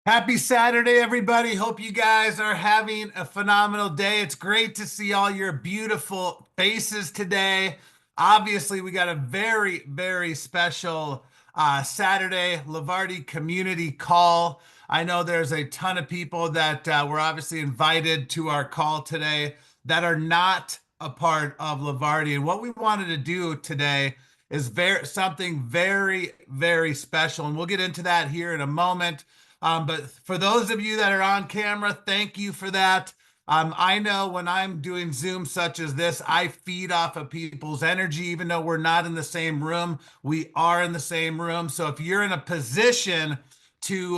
Happy Saturday, everybody. Hope you guys are having a phenomenal day. It's great to see all your beautiful faces today. Obviously, we got a very special Saturday Lavardi community call. I know there's a ton of people that were obviously invited to our call today that are not a part of Lavardi. And what we wanted to do today is something very special. And we'll get into that here in a moment. But for those of you that are on camera, thank you for that. I know when I'm doing Zoom such as this, I feed off of people's energy, even though we're not in the same room. We are in the same room. So if you're in a position to,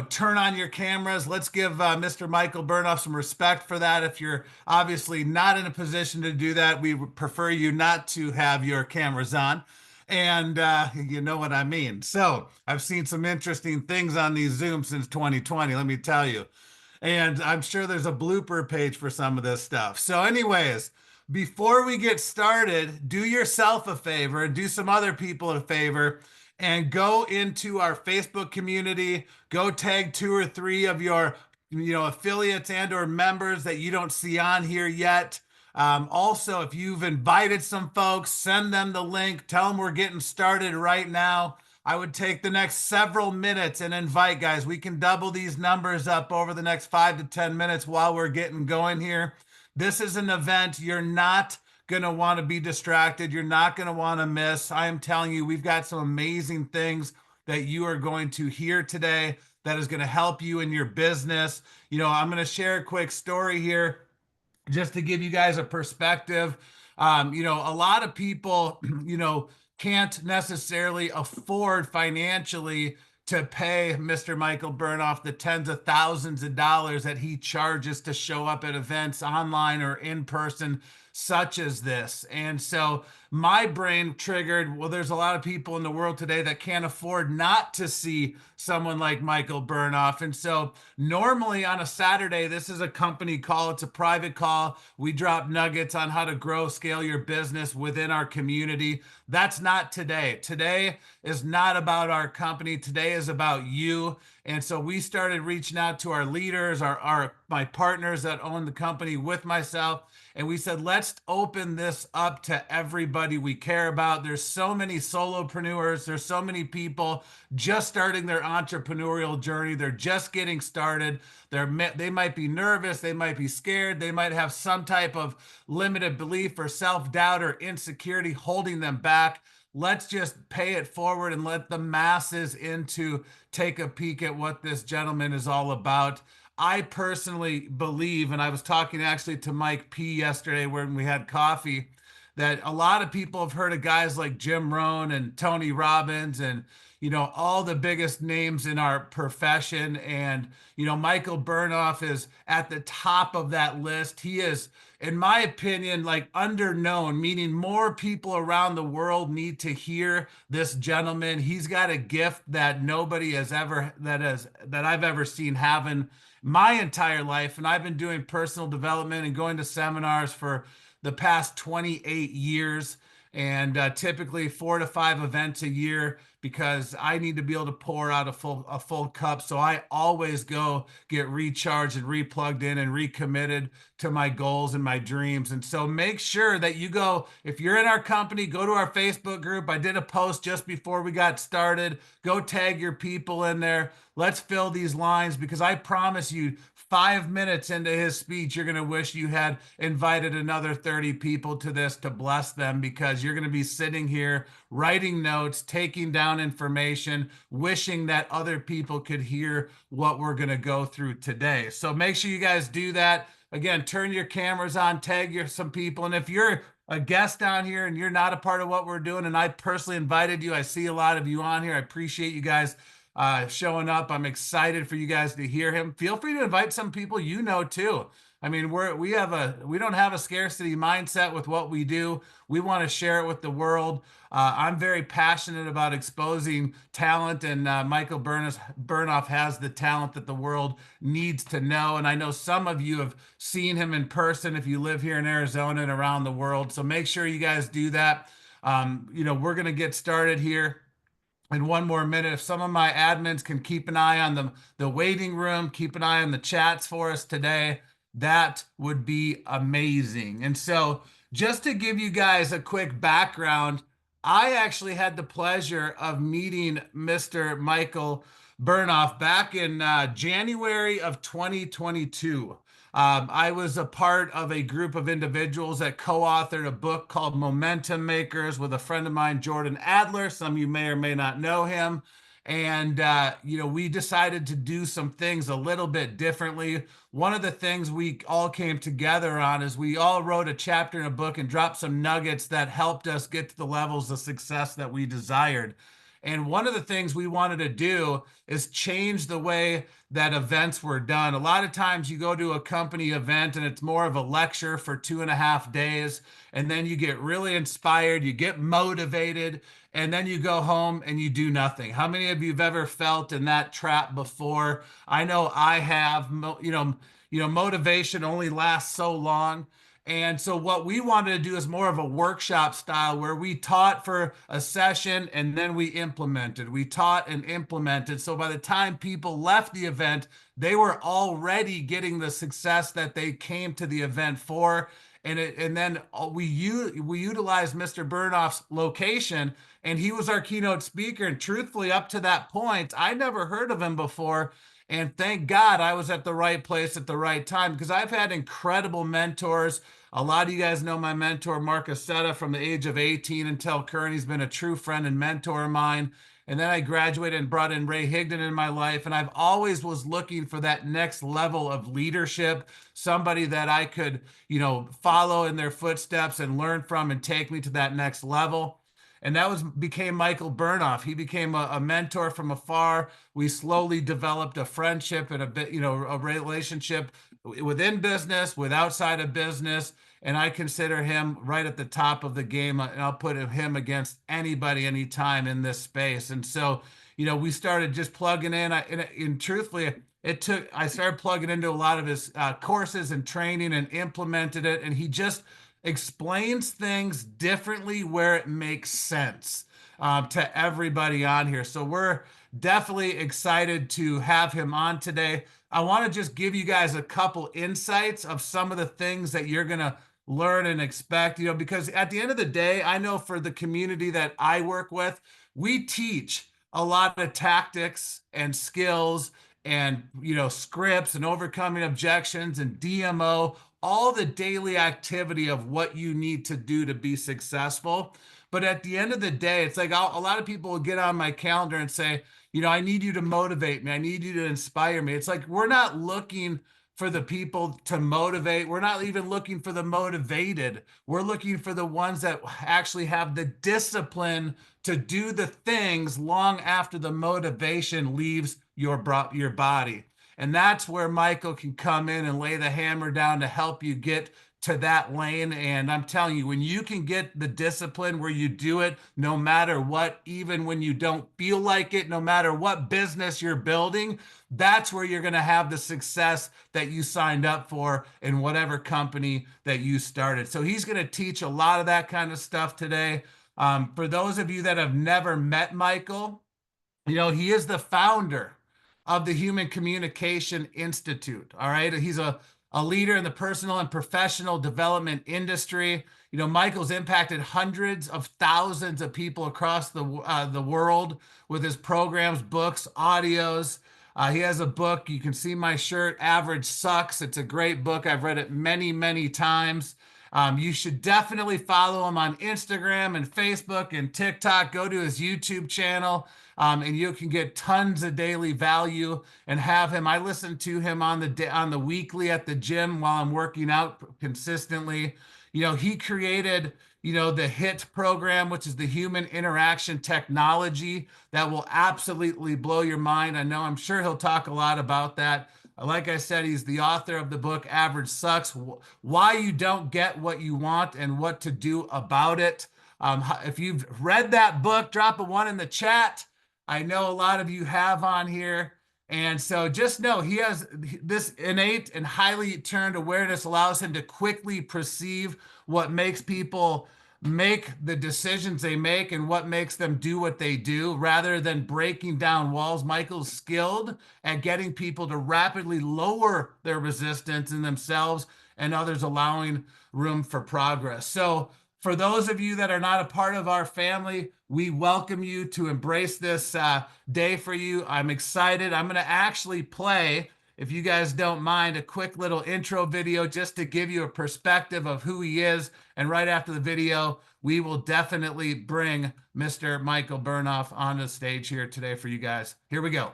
turn on your cameras, let's give Mr. Michael Bernoff some respect for that. If you're obviously not in a position to do that, we would prefer you not to have your cameras on. And you know what I mean. So I've seen some interesting things on these Zooms since 2020, let me tell you. And I'm sure there's a blooper page for some of this stuff. So, anyways, before we get started, do yourself a favor and do some other people a favor and go into our Facebook community. Go tag two or three of your affiliates and or members that you don't see on here yet. Also, if you've invited some folks, send them the link. Tell them we're getting started right now. I would take the next several minutes and invite guys. We can double these numbers up over the next 5 to 10 minutes while we're getting going here. This is an event you're not going to want to be distracted. You're not going to want to miss. I am telling you, we've got some amazing things that you are going to hear today that is going to help you in your business. I'm going to share a quick story here just to give you guys a perspective. A lot of people, can't necessarily afford financially to pay Mr. Michael Bernoff the tens of thousands of dollars that he charges to show up at events online or in person, such as this. And so my brain triggered, well, there's a lot of people in the world today that can't afford not to see someone like Michael Bernoff. And so normally on a Saturday, this is a company call, it's a private call. We drop nuggets on how to grow, scale your business within our community. That's not today. Today is not about our company. Today is about you. And so we started reaching out to our leaders, my partners that own the company with myself. And we said, let's open this up to everybody we care about. There's so many solopreneurs. There's so many people just starting their entrepreneurial journey. They're just getting started. They might be nervous. They might be scared. They might have some type of limited belief or self-doubt or insecurity holding them back. Let's just pay it forward and let the masses in to take a peek at what this gentleman is all about. I personally believe, and I was talking actually to Mike P yesterday when we had coffee, that a lot of people have heard of guys like Jim Rohn and Tony Robbins and all the biggest names in our profession. And Michael Bernoff is at the top of that list. He is, in my opinion, like underknown, meaning more people around the world need to hear this gentleman. He's got a gift that nobody has ever that I've ever seen having my entire life. And I've been doing personal development and going to seminars for the past 28 years, and typically 4 to 5 events a year because I need to be able to pour out a full cup. So I always go get recharged and replugged in and recommitted to my goals and my dreams. And so make sure that you go, if you're in our company, go to our Facebook group. I did a post just before we got started. Go tag your people in there. Let's fill these lines because I promise you, 5 minutes into his speech, you're going to wish you had invited another 30 people to this to bless them, because you're going to be sitting here writing notes, taking down information, wishing that other people could hear what we're going to go through today. So make sure you guys do that. Again, turn your cameras on, tag some people. And if you're a guest down here and you're not a part of what we're doing, and I personally invited you, I see a lot of you on here. I appreciate you guys showing up. I'm excited for you guys to hear him. Feel free to invite some people too. I mean, we don't have a scarcity mindset with what we do. We want to share it with the world. I'm very passionate about exposing talent, and Michael Bernoff has the talent that the world needs to know. And I know some of you have seen him in person if you live here in Arizona and around the world. So make sure you guys do that. We're going to get started here. in one more minute. If some of my admins can keep an eye on the waiting room, keep an eye on the chats for us today, that would be amazing. And so, just to give you guys a quick background, I actually had the pleasure of meeting Mr. Michael Bernoff back in January of 2022. I was a part of a group of individuals that co-authored a book called Momentum Makers with a friend of mine, Jordan Adler. Some of you may or may not know him. And, we decided to do some things a little bit differently. One of the things we all came together on is we all wrote a chapter in a book and dropped some nuggets that helped us get to the levels of success that we desired. And one of the things we wanted to do is change the way that events were done. A lot of times you go to a company event and it's more of a lecture for 2.5 days, and then you get really inspired, you get motivated, and then you go home and you do nothing. How many of you have ever felt in that trap before? I know I have. Motivation only lasts so long. And so what we wanted to do is more of a workshop style where we taught for a session and then we implemented. We taught and implemented. So by the time people left the event, they were already getting the success that they came to the event for. And then we utilized Mr. Bernoff's location, and he was our keynote speaker. And truthfully, up to that point, I never heard of him before. And thank God I was at the right place at the right time, because I've had incredible mentors. A lot of you guys know my mentor, Mark Aceta, from the age of 18 until current. He's been a true friend and mentor of mine. And then I graduated and brought in Ray Higdon in my life. And I've always was looking for that next level of leadership, somebody that I could, follow in their footsteps and learn from and take me to that next level. And that became Michael Bernoff. He became a mentor from afar. We slowly developed a friendship and a relationship within business, with outside of business. And I consider him right at the top of the game. And I'll put him against anybody, anytime in this space. And so, we started just plugging in. And truthfully, I started plugging into a lot of his courses and training and implemented it. And he just explains things differently where it makes sense to everybody on here. So we're definitely excited to have him on today. I want to just give you guys a couple insights of some of the things that you're going to learn and expect, because at the end of the day, I know for the community that I work with, we teach a lot of tactics and skills and, scripts and overcoming objections and DMO, all the daily activity of what you need to do to be successful. But at the end of the day, it's like a lot of people will get on my calendar and say, I need you to motivate me. I need you to inspire me. It's like we're not looking for the people to motivate. We're not even looking for the motivated. We're looking for the ones that actually have the discipline to do the things long after the motivation leaves your body. And that's where Michael can come in and lay the hammer down to help you get to that lane. And I'm telling you, when you can get the discipline where you do it, no matter what, even when you don't feel like it, no matter what business you're building, that's where you're going to have the success that you signed up for in whatever company that you started. So he's going to teach a lot of that kind of stuff today. For those of you that have never met Michael, he is the founder of the Human Communication Institute. All right. He's a leader in the personal and professional development industry. Michael's impacted hundreds of thousands of people across the world with his programs, books, audios. He has a book. You can see my shirt, Average Sucks. It's a great book. I've read it many, many times. You should definitely follow him on Instagram and Facebook and TikTok. Go to his YouTube channel, and you can get tons of daily value and have him. I listen to him on the weekly at the gym while I'm working out consistently. He created, the HIT program, which is the Human Interaction Technology that will absolutely blow your mind. I'm sure he'll talk a lot about that. Like I said, he's the author of the book Average Sucks, Why You Don't Get What You Want and What to Do About It. If you've read that book, drop a 1 in the chat. I know a lot of you have on here. And so just know he has this innate and highly tuned awareness, allows him to quickly perceive what makes people make the decisions they make and what makes them do what they do rather than breaking down walls. Michael's skilled at getting people to rapidly lower their resistance in themselves and others, allowing room for progress. So for those of you that are not a part of our family, we welcome you to embrace this day for you. I'm excited. I'm going to actually play, if you guys don't mind, a quick little intro video just to give you a perspective of who he is. And right after the video, we will definitely bring Mr. Michael Bernoff on the stage here today for you guys. Here we go.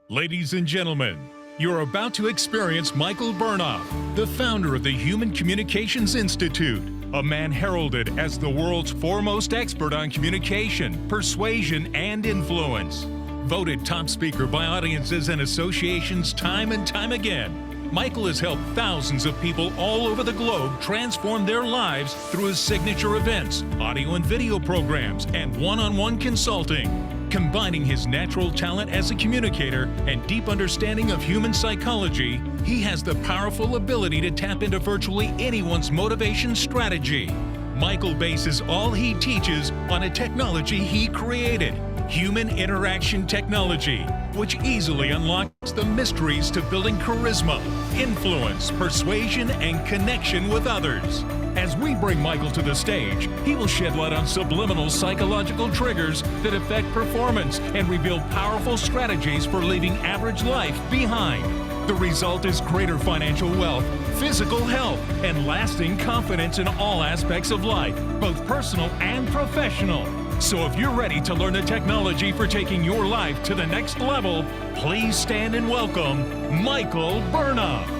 Ladies and gentlemen, you're about to experience Michael Bernoff, the founder of the Human Communications Institute, a man heralded as the world's foremost expert on communication, persuasion, and influence. Voted top speaker by audiences and associations time and time again, Michael has helped thousands of people all over the globe transform their lives through his signature events, audio and video programs, and one-on-one consulting. Combining his natural talent as a communicator and deep understanding of human psychology, he has the powerful ability to tap into virtually anyone's motivation strategy. Michael bases all he teaches on a technology he created, human interaction technology, which easily unlocks the mysteries to building charisma, influence, persuasion, and connection with others. As we bring Michael to the stage, he will shed light on subliminal psychological triggers that affect performance and reveal powerful strategies for leaving average life behind. The result is greater financial wealth, physical health, and lasting confidence in all aspects of life, both personal and professional. So if you're ready to learn the technology for taking your life to the next level, please stand and welcome Michael Bernoff.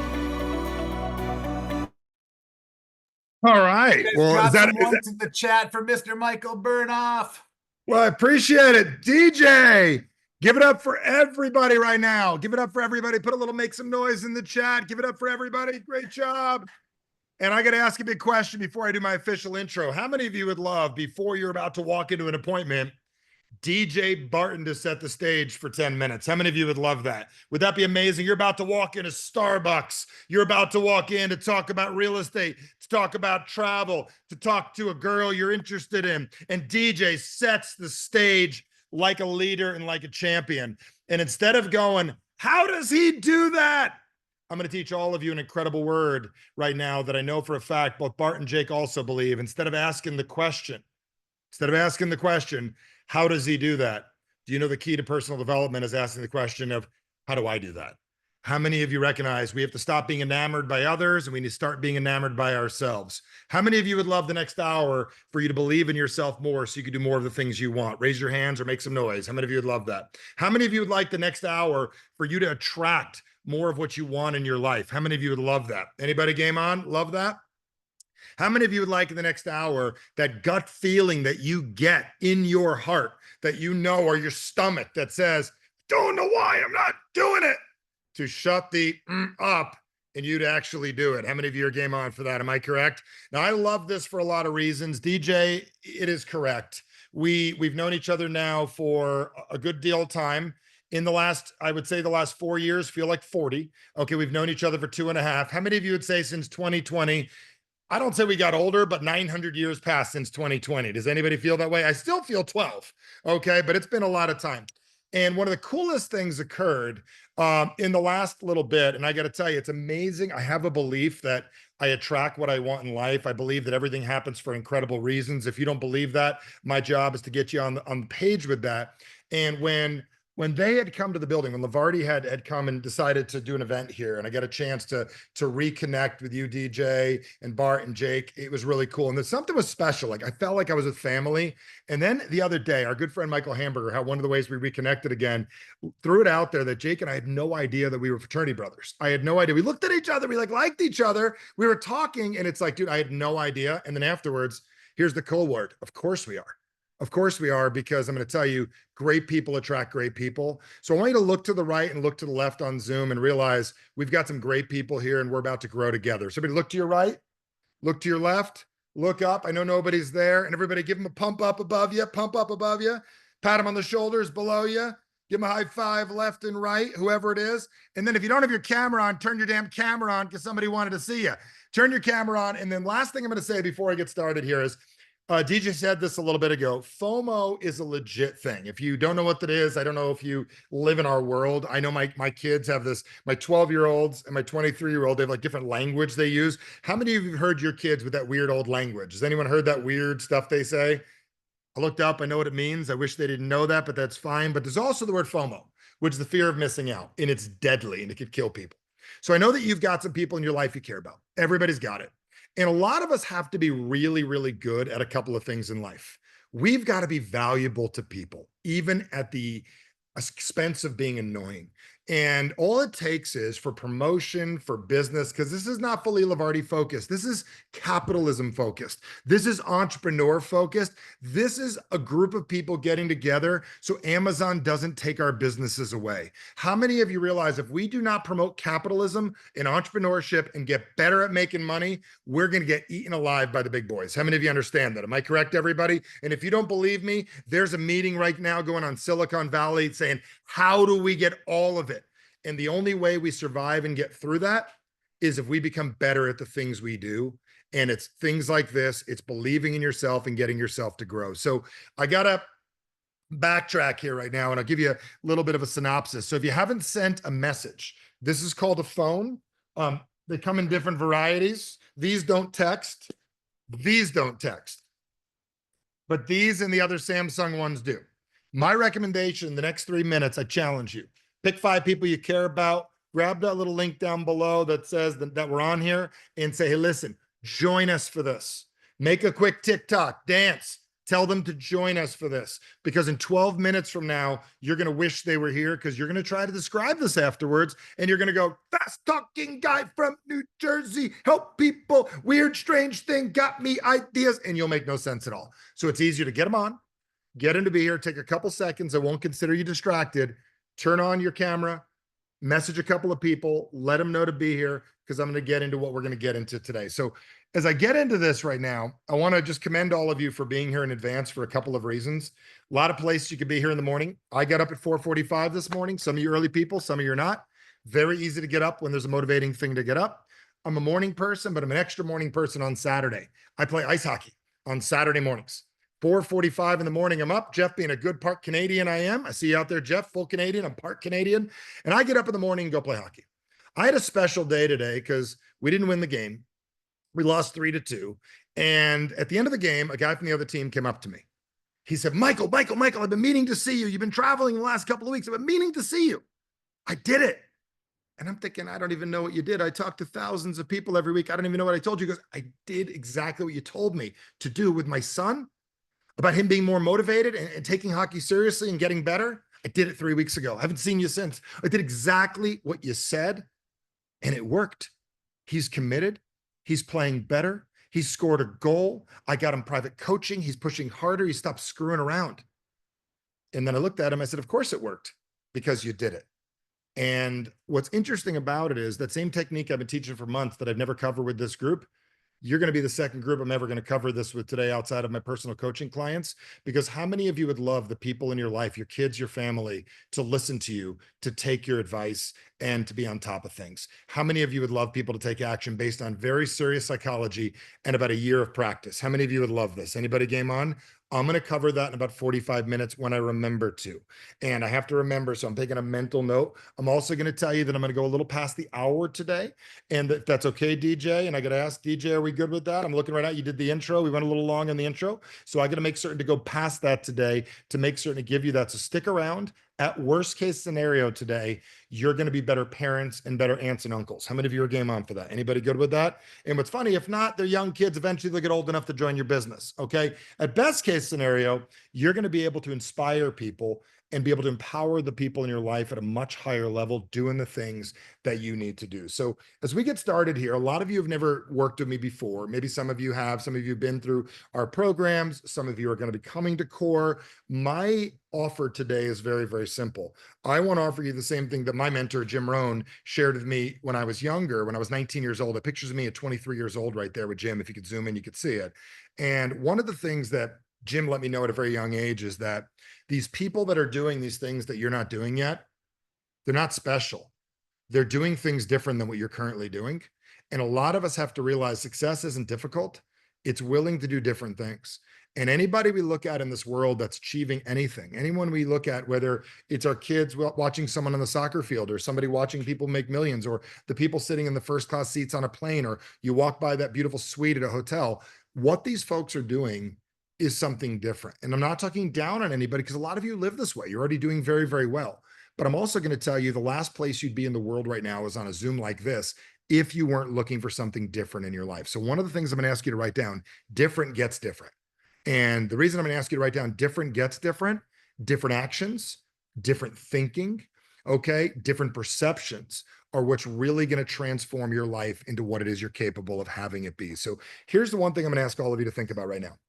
All right. Well, is that in the chat for Mr. Michael Bernoff? Well, I appreciate it. DJ, give it up for everybody right now. Give it up for everybody. Put a little, make some noise in the chat. Give it up for everybody. Great job. And I got to ask a big question before I do my official intro. How many of you would love, before you're about to walk into an appointment, DJ Barton to set the stage for 10 minutes? How many of you would love that? Would that be amazing? You're about to walk into Starbucks. You're about to walk in to talk about real estate, to talk about travel, to talk to a girl you're interested in. And DJ sets the stage like a leader and like a champion. And instead of going, how does he do that? I'm going to teach all of you an incredible word right now that I know for a fact both Bart and Jake also believe. Instead of asking the question, how does he do that? Do you know the key to personal development is asking the question of, how do I do that? How many of you recognize we have to stop being enamored by others and we need to start being enamored by ourselves? How many of you would love the next hour for you to believe in yourself more so you can do more of the things you want? Raise your hands or make some noise. How many of you would love that? How many of you would like the next hour for you to attract more of what you want in your life? How many of you would love that? Anybody game on? Love that? How many of you would like in the next hour that gut feeling that you get in your heart, that you know, or your stomach that says, don't know why I'm not doing it, to shut the up and you to actually do it? How many of you are game on for that? Am I correct? Now, I love this for a lot of reasons. DJ, it is correct. We've known each other now for a good deal of time. In the last, I would say the last 4 years, feel like 40. Okay, we've known each other for 2.5. How many of you would say since 2020? I don't say we got older, but 900 years passed since 2020. Does anybody feel that way? I still feel 12, okay? But it's been a lot of time. And one of the coolest things occurred in the last little bit, and I got to tell you, it's amazing. I have a belief that I attract what I want in life. I believe that everything happens for incredible reasons. If you don't believe that, my job is to get you on the page with that. And when they had come to the building, when Lavardi had come and decided to do an event here, and I got a chance to reconnect with you, DJ, and Bart and Jake, it was really cool. And there's something was special. Like, I felt like I was with family. And then the other day, our good friend Michael Hamburger, how one of the ways we reconnected again, threw it out there that Jake and I had no idea that we were fraternity brothers. I had no idea. We looked at each other, we liked each other. We were talking, and it's like, dude, I had no idea. And then afterwards, here's the cool word. Of course we are. Of course we are, because I'm going to tell you, great people attract great people. So I want you to look to the right and look to the left on Zoom and realize we've got some great people here and we're about to grow together. So everybody look to your right, look to your left, look up. I know nobody's there. And everybody give them a pump up above you, pat them on the shoulders below you, give them a high five left and right, whoever it is. And then if you don't have your camera on, turn your damn camera on because somebody wanted to see you. Turn your camera on. And then last thing I'm going to say before I get started here is, DJ said this a little bit ago. FOMO is a legit thing. If you don't know what that is, I don't know if you live in our world. I know my kids have this, my 12-year-olds and my 23-year-old, they have like different language they use. How many of you have heard your kids with that weird old language? Has anyone heard that weird stuff they say? I looked up, I know what it means. I wish they didn't know that, but that's fine. But there's also the word FOMO, which is the fear of missing out, and it's deadly and it could kill people. So I know that you've got some people in your life you care about. Everybody's got it. And a lot of us have to be really, really good at a couple of things in life. We've got to be valuable to people, even at the expense of being annoying. And all it takes is for promotion, for business, because this is not fully Lavardi focused. This is capitalism focused. This is entrepreneur focused. This is a group of people getting together so Amazon doesn't take our businesses away. How many of you realize if we do not promote capitalism and entrepreneurship and get better at making money, we're going to get eaten alive by the big boys? How many of you understand that? Am I correct, everybody? And if you don't believe me, there's a meeting right now going on Silicon Valley saying, how do we get all of it? And the only way we survive and get through that is if we become better at the things we do. And it's things like this, it's believing in yourself and getting yourself to grow. So I got to backtrack here right now, and I'll give you a little bit of a synopsis. So if you haven't sent a message, this is called a phone. They come in different varieties. These don't text. These don't text. But these and the other Samsung ones do. My recommendation, the next 3 minutes, I challenge you. Pick 5 people you care about, grab that little link down below that says that we're on here and say, hey, listen, join us for this. Make a quick TikTok, dance, tell them to join us for this. Because in 12 minutes from now, you're going to wish they were here because you're going to try to describe this afterwards. And you're going to go, fast talking guy from New Jersey, help people, weird, strange thing, got me ideas. And you'll make no sense at all. So it's easier to get them on, get them to be here, take a couple seconds. I won't consider you distracted. Turn on your camera, message a couple of people, let them know to be here because I'm going to get into what we're going to get into today. So as I get into this right now, I want to just commend all of you for being here in advance for a couple of reasons. A lot of places you could be here in the morning. I got up at 4:45 this morning. Some of you early people, some of you are not. Very easy to get up when there's a motivating thing to get up. I'm a morning person, but I'm an extra morning person on Saturday. I play ice hockey on Saturday mornings. 4:45 in the morning, I'm up. Jeff, being a good part Canadian I am. I see you out there, Jeff, full Canadian. I'm part Canadian. And I get up in the morning and go play hockey. I had a special day today because we didn't win the game. We lost 3-2. And at the end of the game, a guy from the other team came up to me. He said, Michael, I've been meaning to see you. You've been traveling the last couple of weeks. I've been meaning to see you. I did it. And I'm thinking, I don't even know what you did. I talk to thousands of people every week. I don't even know what I told you. He goes, I did exactly what you told me to do with my son, about him being more motivated and taking hockey seriously and getting better. I did it 3 weeks ago. I haven't seen you since. I did exactly what you said, and it worked. He's committed. He's playing better. He scored a goal. I got him private coaching. He's pushing harder. He stopped screwing around. And then I looked at him. I said, of course it worked, because you did it. And what's interesting about it is that same technique I've been teaching for months that I've never covered with this group. You're going to be the second group I'm ever going to cover this with today outside of my personal coaching clients, because how many of you would love the people in your life, your kids, your family, to listen to you, to take your advice, and to be on top of things? How many of you would love people to take action based on very serious psychology and about a year of practice? How many of you would love this? Anybody game on? I'm going to cover that in about 45 minutes when I remember to. And I have to remember, so I'm taking a mental note. I'm also going to tell you that I'm going to go a little past the hour today. And if that's okay, DJ, and I got to ask DJ, are we good with that? I'm looking right now. You did the intro. We went a little long in the intro. So I got to make certain to go past that today to make certain to give you that. So stick around. At worst case scenario today, you're going to be better parents and better aunts and uncles. How many of you are game on for that? Anybody good with that? And what's funny, if not, they're young kids. Eventually they'll get old enough to join your business. Okay. At best case scenario, you're going to be able to inspire people and be able to empower the people in your life at a much higher level, doing the things that you need to do. So as we get started here, a lot of you have never worked with me before. Maybe some of you have, some of you have been through our programs. Some of you are going to be coming to CORE. My offer today is very, very simple. I want to offer you the same thing that my mentor, Jim Rohn, shared with me when I was younger, when I was 19 years old. The pictures of me at 23 years old right there with Jim. If you could zoom in, you could see it. And one of the things that Jim let me know at a very young age is that these people that are doing these things that you're not doing yet, they're not special. They're doing things different than what you're currently doing. And a lot of us have to realize success isn't difficult. It's willing to do different things. And anybody we look at in this world that's achieving anything, anyone we look at, whether it's our kids watching someone on the soccer field, or somebody watching people make millions, or the people sitting in the first class seats on a plane, or you walk by that beautiful suite at a hotel, what these folks are doing is something different. And I'm not talking down on anybody, because a lot of you live this way. You're already doing very, very well. But I'm also going to tell you the last place you'd be in the world right now is on a Zoom like this if you weren't looking for something different in your life. So one of the things I'm going to ask you to write down, different gets different. And the reason I'm going to ask you to write down different gets different, different actions, different thinking, okay, different perceptions are what's really going to transform your life into what it is you're capable of having it be. So here's the one thing I'm going to ask all of you to think about right now.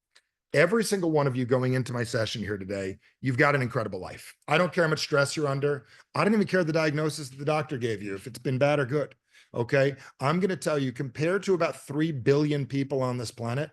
Every single one of you going into my session here today, you've got an incredible life. I don't care how much stress you're under. I don't even care the diagnosis that the doctor gave you, if it's been bad or good. Okay. I'm going to tell you, compared to about 3 billion people on this planet,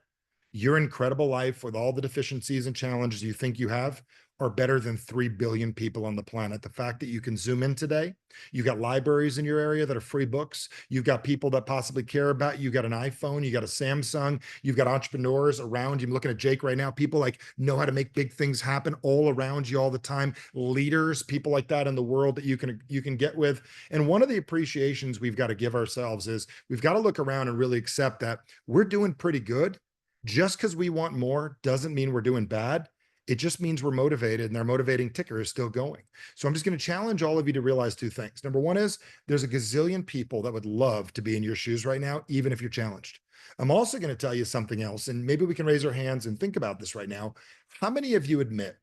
your incredible life with all the deficiencies and challenges you think you have are better than 3 billion people on the planet. The fact that you can Zoom in today, you got libraries in your area that are free books. You've got people that possibly care about you. You got an iPhone, you got a Samsung, you've got entrepreneurs around you. I'm looking at Jake right now. People like know how to make big things happen all around you all the time. Leaders, people like that in the world that you can get with. And one of the appreciations we've got to give ourselves is we've got to look around and really accept that we're doing pretty good. Just because we want more doesn't mean we're doing bad. It just means we're motivated, and our motivating ticker is still going. So I'm just going to challenge all of you to realize 2 things. Number one is there's a gazillion people that would love to be in your shoes right now, even if you're challenged. I'm also going to tell you something else, and maybe we can raise our hands and think about this right now. How many of you admit,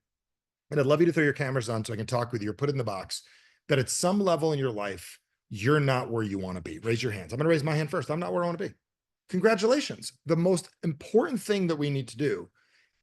and I'd love you to throw your cameras on so I can talk with you or put it in the box, that at some level in your life, you're not where you want to be? Raise your hands. I'm going to raise my hand first. I'm not where I want to be. Congratulations. The most important thing that we need to do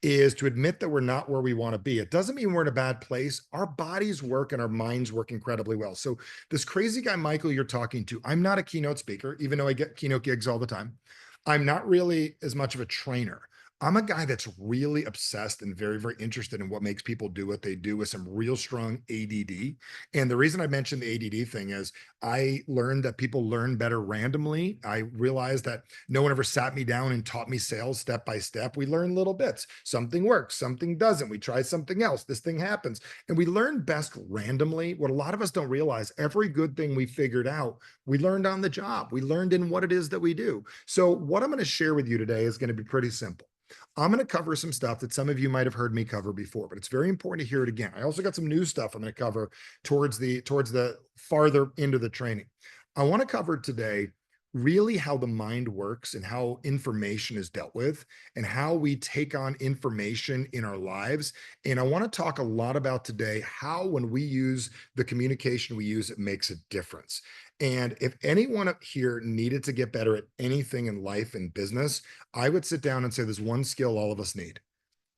is to admit that we're not where we want to be. It doesn't mean we're in a bad place. Our bodies work and our minds work incredibly well. So this crazy guy, Michael, you're talking to, I'm not a keynote speaker, even though I get keynote gigs all the time. I'm not really as much of a trainer. I'm a guy that's really obsessed and very, very interested in what makes people do what they do with some real strong ADD. And the reason I mentioned the ADD thing is I learned that people learn better randomly. I realized that no one ever sat me down and taught me sales step by step. We learn little bits. Something works, something doesn't. We try something else. This thing happens. And we learn best randomly. What a lot of us don't realize, every good thing we figured out, we learned on the job. We learned in what it is that we do. So what I'm going to share with you today is going to be pretty simple. I'm going to cover some stuff that some of you might have heard me cover before, but it's very important to hear it again. I also got some new stuff I'm going to cover towards the farther into the training. I want to cover today really how the mind works and how information is dealt with and how we take on information in our lives. And I want to talk a lot about today how when we use the communication we use, it makes a difference. And if anyone up here needed to get better at anything in life and business, I would sit down and say there's one skill all of us need.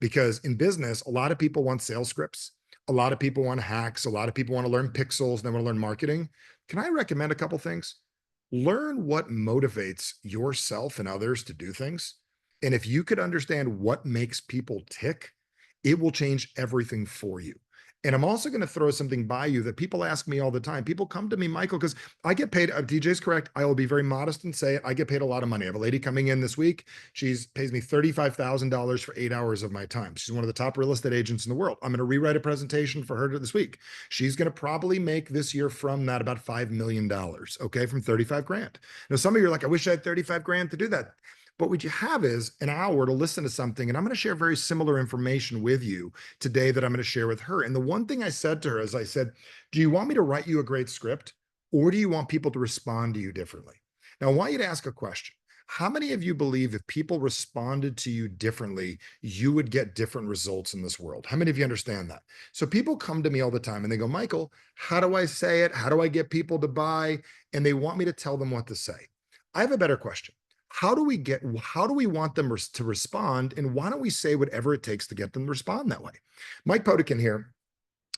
Because in business, a lot of people want sales scripts. A lot of people want hacks. A lot of people want to learn pixels and they want to learn marketing. Can I recommend a couple things? Learn what motivates yourself and others to do things. And if you could understand what makes people tick, it will change everything for you. And I'm also going to throw something by you that people ask me all the time. People come to me, Michael, because I get paid. DJ's correct. I will be very modest and say it. I get paid a lot of money. I have a lady coming in this week. She pays me $35,000 for 8 hours of my time. She's one of the top real estate agents in the world. I'm going to rewrite a presentation for her this week. She's going to probably make this year from that about $5 million. Okay. From 35 grand. Now, some of you are like, I wish I had 35 grand to do that. But what you have is an hour to listen to something. And I'm going to share very similar information with you today that I'm going to share with her. And the one thing I said to her is I said, do you want me to write you a great script or do you want people to respond to you differently? Now, I want you to ask a question. How many of you believe if people responded to you differently, you would get different results in this world? How many of you understand that? So people come to me all the time and they go, Michael, how do I say it? How do I get people to buy? And they want me to tell them what to say. I have a better question. How do we want them to respond? And why don't we say whatever it takes to get them to respond that way? Mike Potikin here.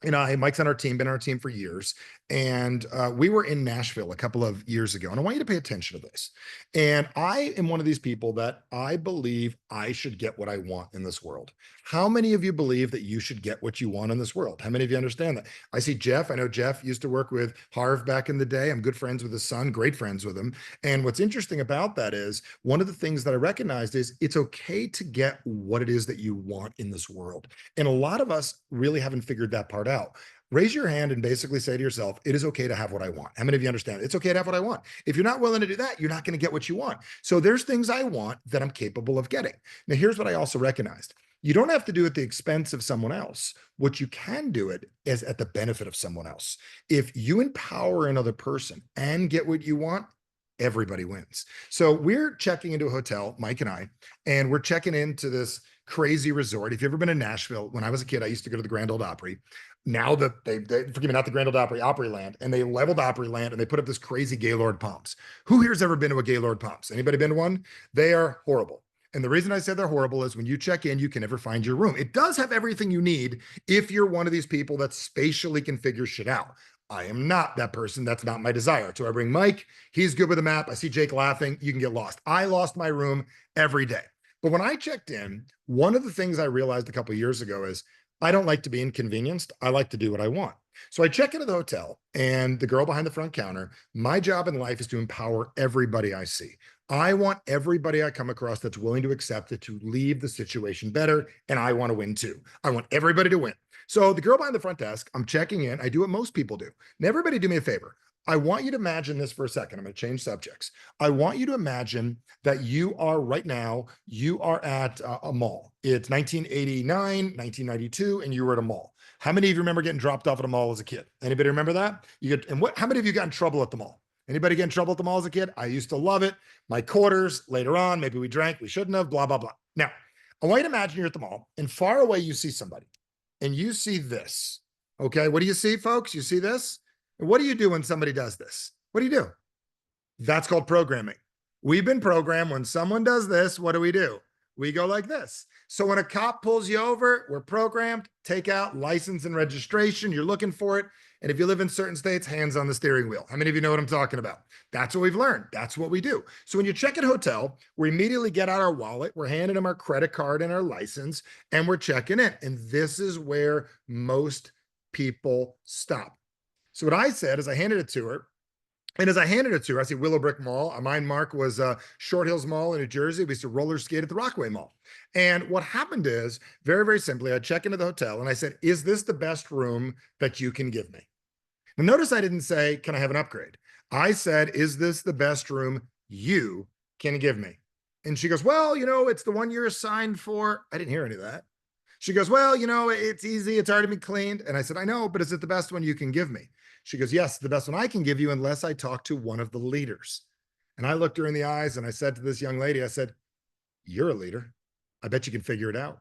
And Mike's on our team, been on our team for years. And we were in Nashville a couple of years ago, and I want you to pay attention to this. And I am one of these people that I believe I should get what I want in this world. How many of you believe that you should get what you want in this world? How many of you understand that? I see Jeff. I know Jeff used to work with Harv back in the day. I'm good friends with his son, great friends with him. And what's interesting about that is one of the things that I recognized is it's okay to get what it is that you want in this world. And a lot of us really haven't figured that part out. Raise your hand and basically say to yourself, it is okay to have what I want. How many of you understand? It's okay to have what I want. If you're not willing to do that, you're not going to get what you want. So there's things I want that I'm capable of getting. Now, here's what I also recognized. You don't have to do it at the expense of someone else. What you can do it is at the benefit of someone else. If you empower another person and get what you want, everybody wins. So we're checking into a hotel, Mike and we're checking into this crazy resort. If you've ever been in Nashville, when I was a kid, I used to go to the Grand Ole Opry. Now that they forgive me, not the Grand Ole Opry, Opryland, and they leveled Opryland and they put up this crazy Gaylord Palms. Who here's ever been to a Gaylord Palms? Anybody been to one? They are horrible. And the reason I say they're horrible is when you check in, you can never find your room. It does have everything you need if you're one of these people that spatially can figure shit out. I am not that person. That's not my desire. So I bring Mike. He's good with the map. I see Jake laughing. You can get lost. I lost my room every day. But when I checked in, one of the things I realized a couple of years ago is I don't like to be inconvenienced. I like to do what I want. So I check into the hotel and the girl behind the front counter, my job in life is to empower everybody I see. I want everybody I come across that's willing to accept it to leave the situation better. And I want to win too. I want everybody to win. So the girl behind the front desk, I'm checking in. I do what most people do. Now, everybody do me a favor. I want you to imagine this for a second. I'm going to change subjects. I want you to imagine that you are right now, you are at a mall. It's 1989, 1992, and you were at a mall. How many of you remember getting dropped off at a mall as a kid? Anybody remember that? How many of you got in trouble at the mall? Anybody get in trouble at the mall as a kid? I used to love it. My quarters later on, maybe we drank, we shouldn't have, blah, blah, blah. Now, I want you to imagine you're at the mall and far away you see somebody and you see this. Okay, what do you see, folks? You see this? And what do you do when somebody does this? What do you do? That's called programming. We've been programmed when someone does this, what do? We go like this. So when a cop pulls you over, we're programmed, take out license and registration, you're looking for it. And if you live in certain states, hands on the steering wheel. How many of you know what I'm talking about? That's what we've learned. That's what we do. So when you check in a hotel, we immediately get out our wallet, we're handing them our credit card and our license, and we're checking in. And this is where most people stop. So what I said is I handed it to her. And as I handed it to her, I see Willowbrook Mall. Mine, Mark, was Short Hills Mall in New Jersey. We used to roller skate at the Rockaway Mall. And what happened is, very, very simply, I check into the hotel and I said, is this the best room that you can give me? Now, notice I didn't say, can I have an upgrade? I said, is this the best room you can give me? And she goes, well, it's the one you're assigned for. I didn't hear any of that. She goes, well, it's easy. It's already been cleaned. And I said, I know, but is it the best one you can give me? She goes, yes, the best one I can give you unless I talk to one of the leaders. And I looked her in the eyes and I said to this young lady, I said, you're a leader. I bet you can figure it out.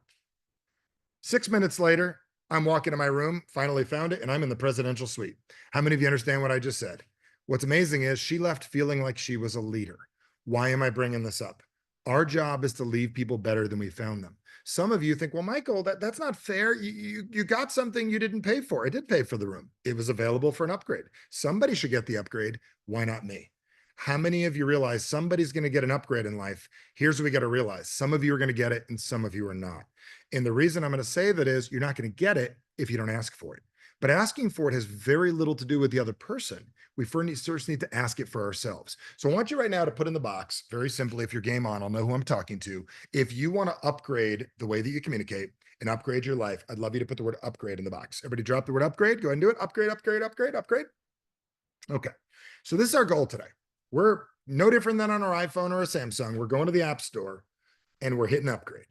6 minutes later, I'm walking to my room, finally found it, and I'm in the presidential suite. How many of you understand what I just said? What's amazing is she left feeling like she was a leader. Why am I bringing this up? Our job is to leave people better than we found them. Some of you think, well, Michael, that's not fair. You got something you didn't pay for. I did pay for the room. It was available for an upgrade. Somebody should get the upgrade. Why not me? How many of you realize somebody's going to get an upgrade in life? Here's what we got to realize. Some of you are going to get it and some of you are not. And the reason I'm going to say that is you're not going to get it if you don't ask for it. But asking for it has very little to do with the other person. We first need to ask it for ourselves. So I want you right now to put in the box, very simply, if you're game on, I'll know who I'm talking to. If you want to upgrade the way that you communicate and upgrade your life, I'd love you to put the word upgrade in the box. Everybody drop the word upgrade. Go ahead and do it. Upgrade, upgrade, upgrade, upgrade. Okay. So this is our goal today. We're no different than on our iPhone or a Samsung. We're going to the App Store and we're hitting upgrade.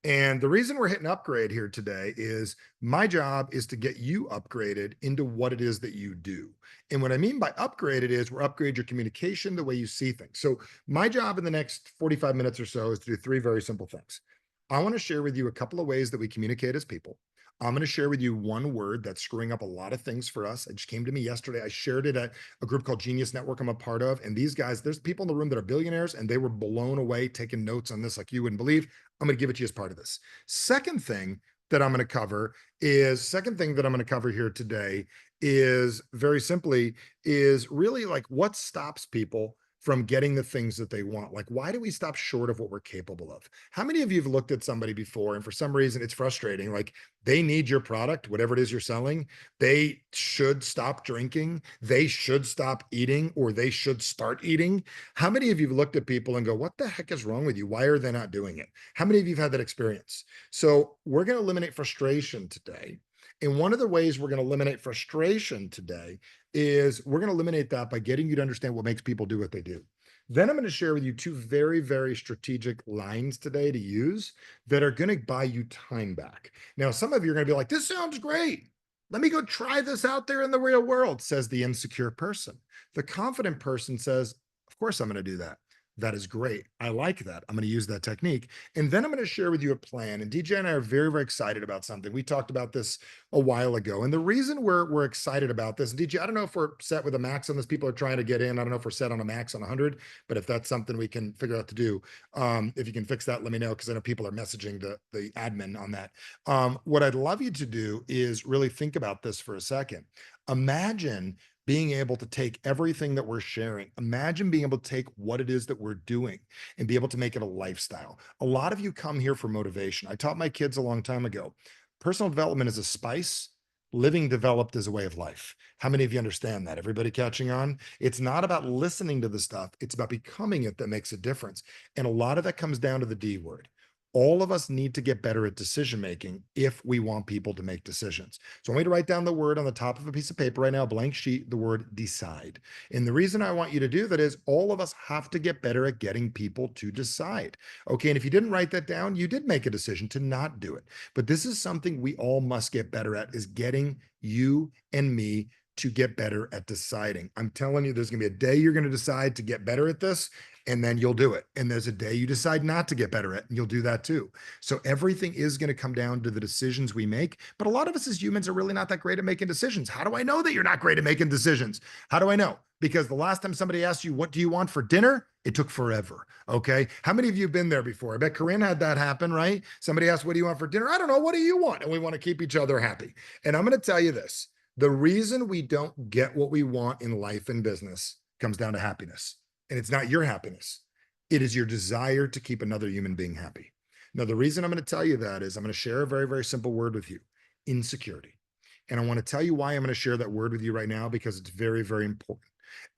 And the reason we're hitting upgrade here today is my job is to get you upgraded into what it is that you do. And what I mean by upgraded is we're upgrade your communication, the way you see things. So my job in the next 45 minutes or so is to do 3 very simple things. I want to share with you a couple of ways that we communicate as people. I'm going to share with you one word that's screwing up a lot of things for us. It just came to me yesterday. I shared it at a group called Genius Network I'm a part of. And these guys, there's people in the room that are billionaires and they were blown away taking notes on this like you wouldn't believe. I'm going to give it to you as part of this. Second thing that I'm going to cover here today is very simply is really like what stops people from getting the things that they want. Like, why do we stop short of what we're capable of? How many of you have looked at somebody before and for some reason it's frustrating? Like, they need your product, whatever it is you're selling. They should stop drinking. They should stop eating, or they should start eating. How many of you have looked at people and go, what the heck is wrong with you? Why are they not doing it? How many of you have had that experience? So we're going to eliminate frustration today. And one of the ways we're going to eliminate frustration today is we're going to eliminate that by getting you to understand what makes people do what they do. Then I'm going to share with you two very, very strategic lines today to use that are going to buy you time back. Now, some of you are going to be like, this sounds great. Let me go try this out there in the real world, says the insecure person. The confident person says, of course, I'm going to do that. That is great. I like that. I'm going to use that technique. And then I'm going to share with you a plan. And DJ and I are very, very excited about something. We talked about this a while ago. And the reason we're excited about this, and DJ, I don't know if we're set with a max on this. People are trying to get in. I don't know if we're set on a max on 100, but if that's something we can figure out to do, if you can fix that, let me know, because I know people are messaging the admin on that. What I'd love you to do is really think about this for a second. Imagine being able to take everything that we're sharing. Imagine being able to take what it is that we're doing and be able to make it a lifestyle. A lot of you come here for motivation. I taught my kids a long time ago, personal development is a spice, living developed is a way of life. How many of you understand that? Everybody catching on? It's not about listening to the stuff, it's about becoming it that makes a difference. And a lot of that comes down to the D word. All of us need to get better at decision making if we want people to make decisions. So I want you to write down the word on the top of a piece of paper right now, blank sheet, the word decide. And the reason I want you to do that is all of us have to get better at getting people to decide. Okay, and if you didn't write that down, you did make a decision to not do it. But this is something we all must get better at, is getting you and me to get better at deciding. I'm telling you, there's going to be a day you're going to decide to get better at this, and then you'll do it. And there's a day you decide not to get better at, and you'll do that too. So everything is going to come down to the decisions we make. But a lot of us as humans are really not that great at making decisions. How do I know that you're not great at making decisions? How do I know? Because the last time somebody asked you, what do you want for dinner? It took forever. Okay. How many of you have been there before? I bet Corinne had that happen, right? Somebody asked, what do you want for dinner? I don't know. What do you want? And we want to keep each other happy. And I'm going to tell you this. The reason we don't get what we want in life and business comes down to happiness. And it's not your happiness. It is your desire to keep another human being happy. Now, the reason I'm going to tell you that is I'm going to share a very, very simple word with you: insecurity. And I want to tell you why I'm going to share that word with you right now, because it's very, very important.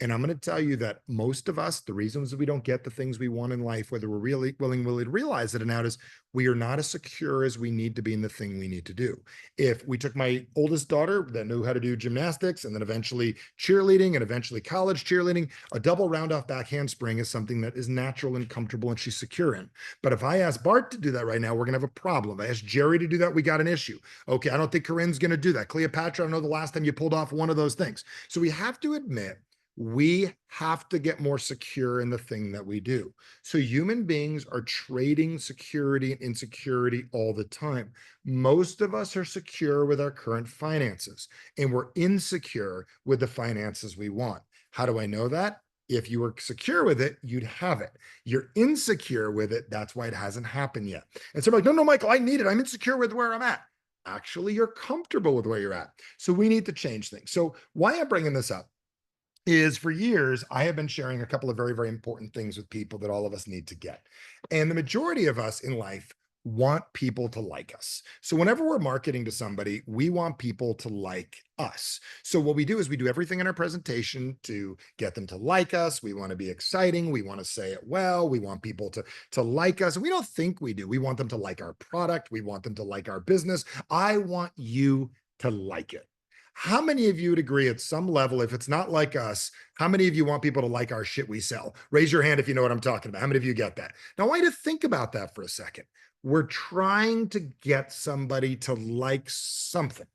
And I'm going to tell you that most of us, the reasons we don't get the things we want in life, whether we're really willing to realize it or not, is we are not as secure as we need to be in the thing we need to do. If we took my oldest daughter that knew how to do gymnastics and then eventually cheerleading and eventually college cheerleading, a double round off back handspring is something that is natural and comfortable and she's secure in. But if I ask Bart to do that right now, we're going to have a problem. If I ask Jerry to do that, we got an issue. Okay, I don't think Corinne's going to do that. Cleopatra, I don't know the last time you pulled off one of those things. So we have to admit, we have to get more secure in the thing that we do. So human beings are trading security and insecurity all the time. Most of us are secure with our current finances, and we're insecure with the finances we want. How do I know that? If you were secure with it, you'd have it. You're insecure with it. That's why it hasn't happened yet. And so I'm like, no, Michael, I need it. I'm insecure with where I'm at. Actually, you're comfortable with where you're at. So we need to change things. So why I'm bringing this up is, for years, I have been sharing a couple of very, very important things with people that all of us need to get. And the majority of us in life want people to like us. So whenever we're marketing to somebody, we want people to like us. So what we do is we do everything in our presentation to get them to like us. We want to be exciting. We want to say it well. We want people to like us. And we don't think we do. We want them to like our product. We want them to like our business. I want you to like it. How many of you would agree at some level, if it's not like us, how many of you want people to like our shit we sell? Raise your hand if you know what I'm talking about. How many of you get that? Now, I want you to think about that for a second. We're trying to get somebody to like something,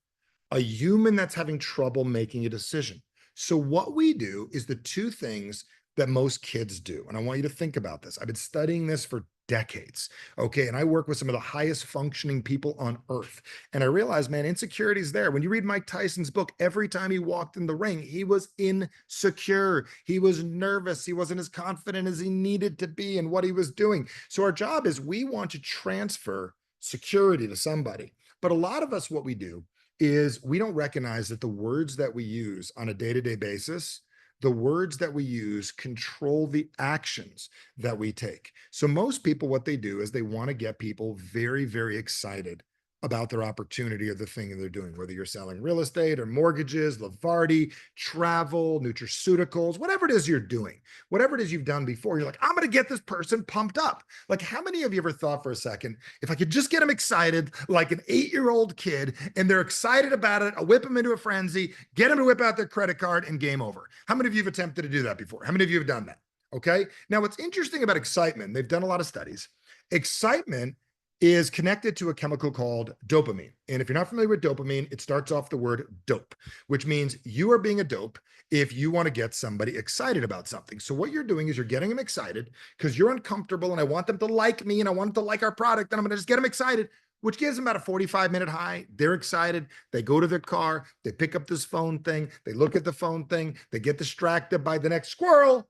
a human that's having trouble making a decision. So what we do is the two things that most kids do. And I want you to think about this. I've been studying this for decades. Okay. And I work with some of the highest functioning people on earth. And I realized, man, insecurity is there. When you read Mike Tyson's book, every time he walked in the ring, he was insecure. He was nervous. He wasn't as confident as he needed to be in what he was doing. So our job is we want to transfer security to somebody. But a lot of us, what we do is we don't recognize that the words that we use on a day-to-day basis, the words that we use control the actions that we take. So most people, what they do is they want to get people very, very excited about their opportunity or the thing that they're doing, whether you're selling real estate or mortgages, Lavardi, travel, nutraceuticals, whatever it is you're doing, whatever it is you've done before, you're like, I'm going to get this person pumped up. Like, how many of you ever thought for a second, if I could just get them excited like an 8-year-old kid and they're excited about it, I'll whip them into a frenzy, get them to whip out their credit card and game over. How many of you have attempted to do that before? How many of you have done that? Okay. Now, what's interesting about excitement, they've done a lot of studies. Excitement is connected to a chemical called dopamine. And if you're not familiar with dopamine, it starts off the word dope, which means you are being a dope if you want to get somebody excited about something. So what you're doing is you're getting them excited because you're uncomfortable and I want them to like me and I want them to like our product and I'm going to just get them excited, which gives them about a 45-minute high. They're excited. They go to their car. They pick up this phone thing. They look at the phone thing. They get distracted by the next squirrel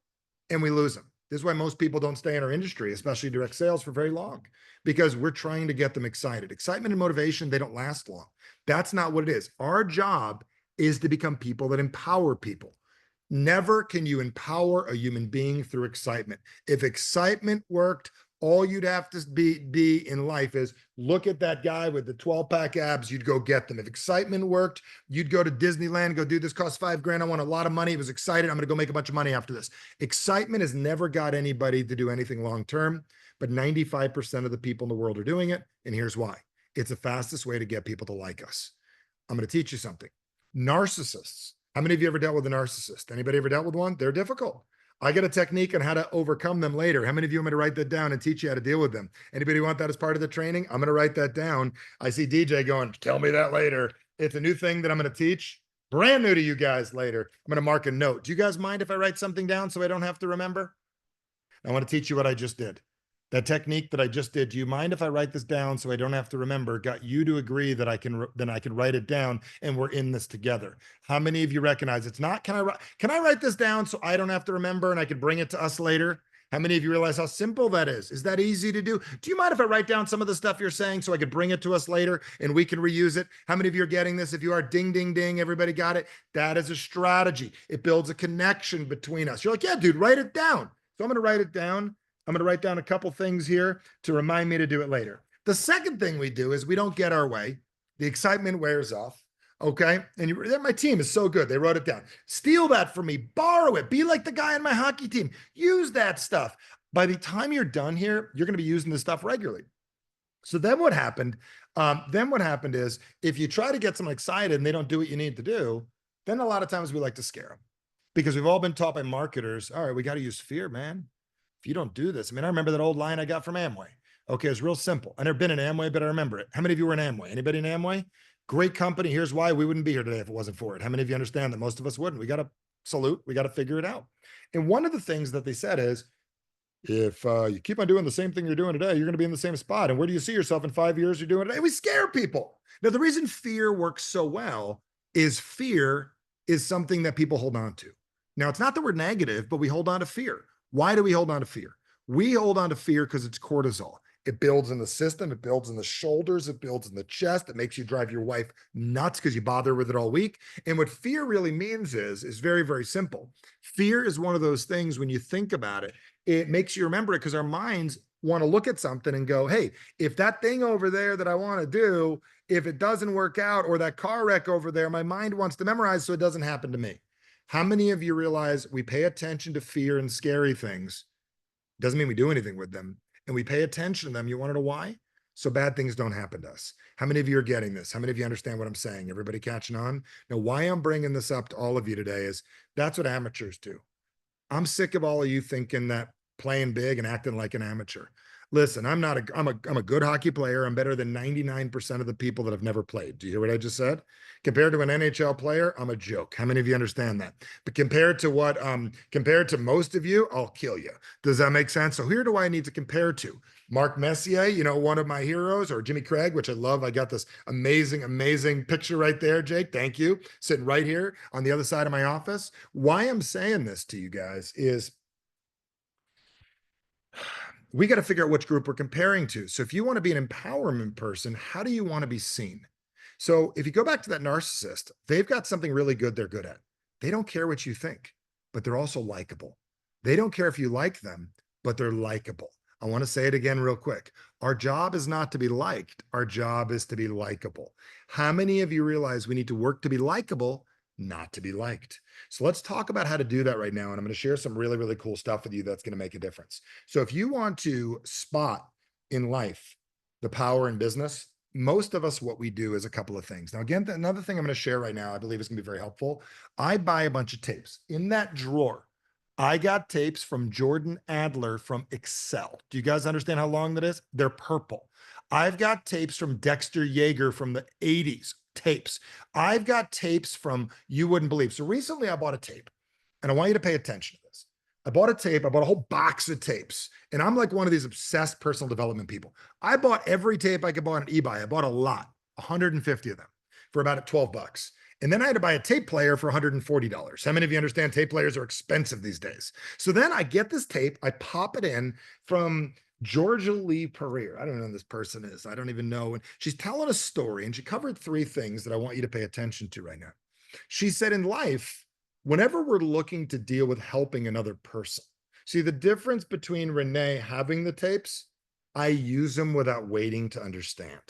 and we lose them. This is why most people don't stay in our industry, especially direct sales, for very long, because we're trying to get them excited. Excitement and motivation, they don't last long. That's not what it is. Our job is to become people that empower people. Never can you empower a human being through excitement. If excitement worked, all you'd have to be in life is look at that guy with the 12-pack abs, you'd go get them. If excitement worked, you'd go to Disneyland, go do this, cost $5,000. I want a lot of money. It was excited. I'm going to go make a bunch of money after this. Excitement has never got anybody to do anything long-term, but 95% of the people in the world are doing it. And here's why. It's the fastest way to get people to like us. I'm going to teach you something. Narcissists. How many of you ever dealt with a narcissist? Anybody ever dealt with one? They're difficult. I got a technique on how to overcome them later. How many of you want me to write that down and teach you how to deal with them? Anybody want that as part of the training? I'm going to write that down. I see DJ going, tell me that later. It's a new thing that I'm going to teach. Brand new to you guys later. I'm going to mark a note. Do you guys mind if I write something down so I don't have to remember? I want to teach you what I just did. That technique that I just did. Do you mind if I write this down so I don't have to remember? Got you to agree that I can write it down and we're in this together. How many of you recognize it's not, can I write this down so I don't have to remember and I can bring it to us later? How many of you realize how simple that is? Is that easy to do? Do you mind if I write down some of the stuff you're saying so I could bring it to us later and we can reuse it? How many of you are getting this? If you are, ding, ding, ding, everybody got it? That is a strategy. It builds a connection between us. You're like, yeah, dude, write it down. So I'm going to write it down. I'm going to write down a couple things here to remind me to do it later. The second thing we do is we don't get our way. The excitement wears off. Okay. And my team is so good. They wrote it down. Steal that from me. Borrow it. Be like the guy on my hockey team. Use that stuff. By the time you're done here, you're going to be using this stuff regularly. So then what happened? Is if you try to get someone excited and they don't do what you need to do, then a lot of times we like to scare them because we've all been taught by marketers. All right, we got to use fear, man. If you don't do this, I mean, I remember that old line I got from Amway. Okay, it's real simple. I've never been in Amway, but I remember it. How many of you were in Amway? Anybody in Amway? Great company. Here's why we wouldn't be here today if it wasn't for it. How many of you understand that most of us wouldn't? We got to salute. We got to figure it out. And one of the things that they said is, if you keep on doing the same thing you're doing today, you're going to be in the same spot. And where do you see yourself in 5 years you're doing today? We scare people. Now, the reason fear works so well is fear is something that people hold on to. Now, it's not that we're negative, but we hold on to fear. Why do we hold on to fear? We hold on to fear because it's cortisol. It builds in the system. It builds in the shoulders. It builds in the chest. It makes you drive your wife nuts because you bother with it all week. And what fear really means is very, very simple. Fear is one of those things when you think about it, it makes you remember it because our minds want to look at something and go, hey, if that thing over there that I want to do, if it doesn't work out, or that car wreck over there, my mind wants to memorize so it doesn't happen to me. How many of you realize we pay attention to fear and scary things? Doesn't mean we do anything with them. And we pay attention to them. You want to know why? So bad things don't happen to us. How many of you are getting this? How many of you understand what I'm saying? Everybody catching on? Now, why I'm bringing this up to all of you today is that's what amateurs do. I'm sick of all of you thinking that playing big and acting like an amateur. Listen, I'm a good hockey player. I'm better than 99% of the people that have never played. Do you hear what I just said? Compared to an NHL player, I'm a joke. How many of you understand that? But compared to most of you, I'll kill you. Does that make sense? So here do I need to compare to? Mark Messier, you know, one of my heroes, or Jimmy Craig, which I love. I got this amazing, amazing picture right there, Jake. Thank you. Sitting right here on the other side of my office. Why I'm saying this to you guys is we got to figure out which group we're comparing to. So if you want to be an empowerment person, how do you want to be seen? So if you go back to that narcissist, they've got something really good they're good at. They don't care what you think, but they're also likable. They don't care if you like them, but they're likable. I want to say it again real quick. Our job is not to be liked. Our job is to be likable. How many of you realize we need to work to be likable, not to be liked? So let's talk about how to do that right now. And I'm going to share some really, really cool stuff with you that's going to make a difference. So if you want to spot in life the power in business, most of us, what we do is a couple of things. Now, again, another thing I'm going to share right now, I believe is going to be very helpful. I buy a bunch of tapes. In that drawer, I got tapes from Jordan Adler from Excel. Do you guys understand how long that is? They're purple. I've got tapes from Dexter Yeager from the 80s, tapes. I've got tapes from you wouldn't believe. So recently I bought a tape, and I want you to pay attention to this. I bought a tape, I bought a whole box of tapes, and I'm like one of these obsessed personal development people. I bought every tape I could buy on eBay. I bought a lot, 150 of them for about 12 bucks. And then I had to buy a tape player for $140. How many of you understand tape players are expensive these days? So then I get this tape, I pop it in from Georgia Lee Pereira. I don't know who this person is. I don't even know. And she's telling a story, and she covered three things that I want you to pay attention to right now. She said in life, whenever we're looking to deal with helping another person, see the difference between Renee having the tapes, I use them without waiting to understand.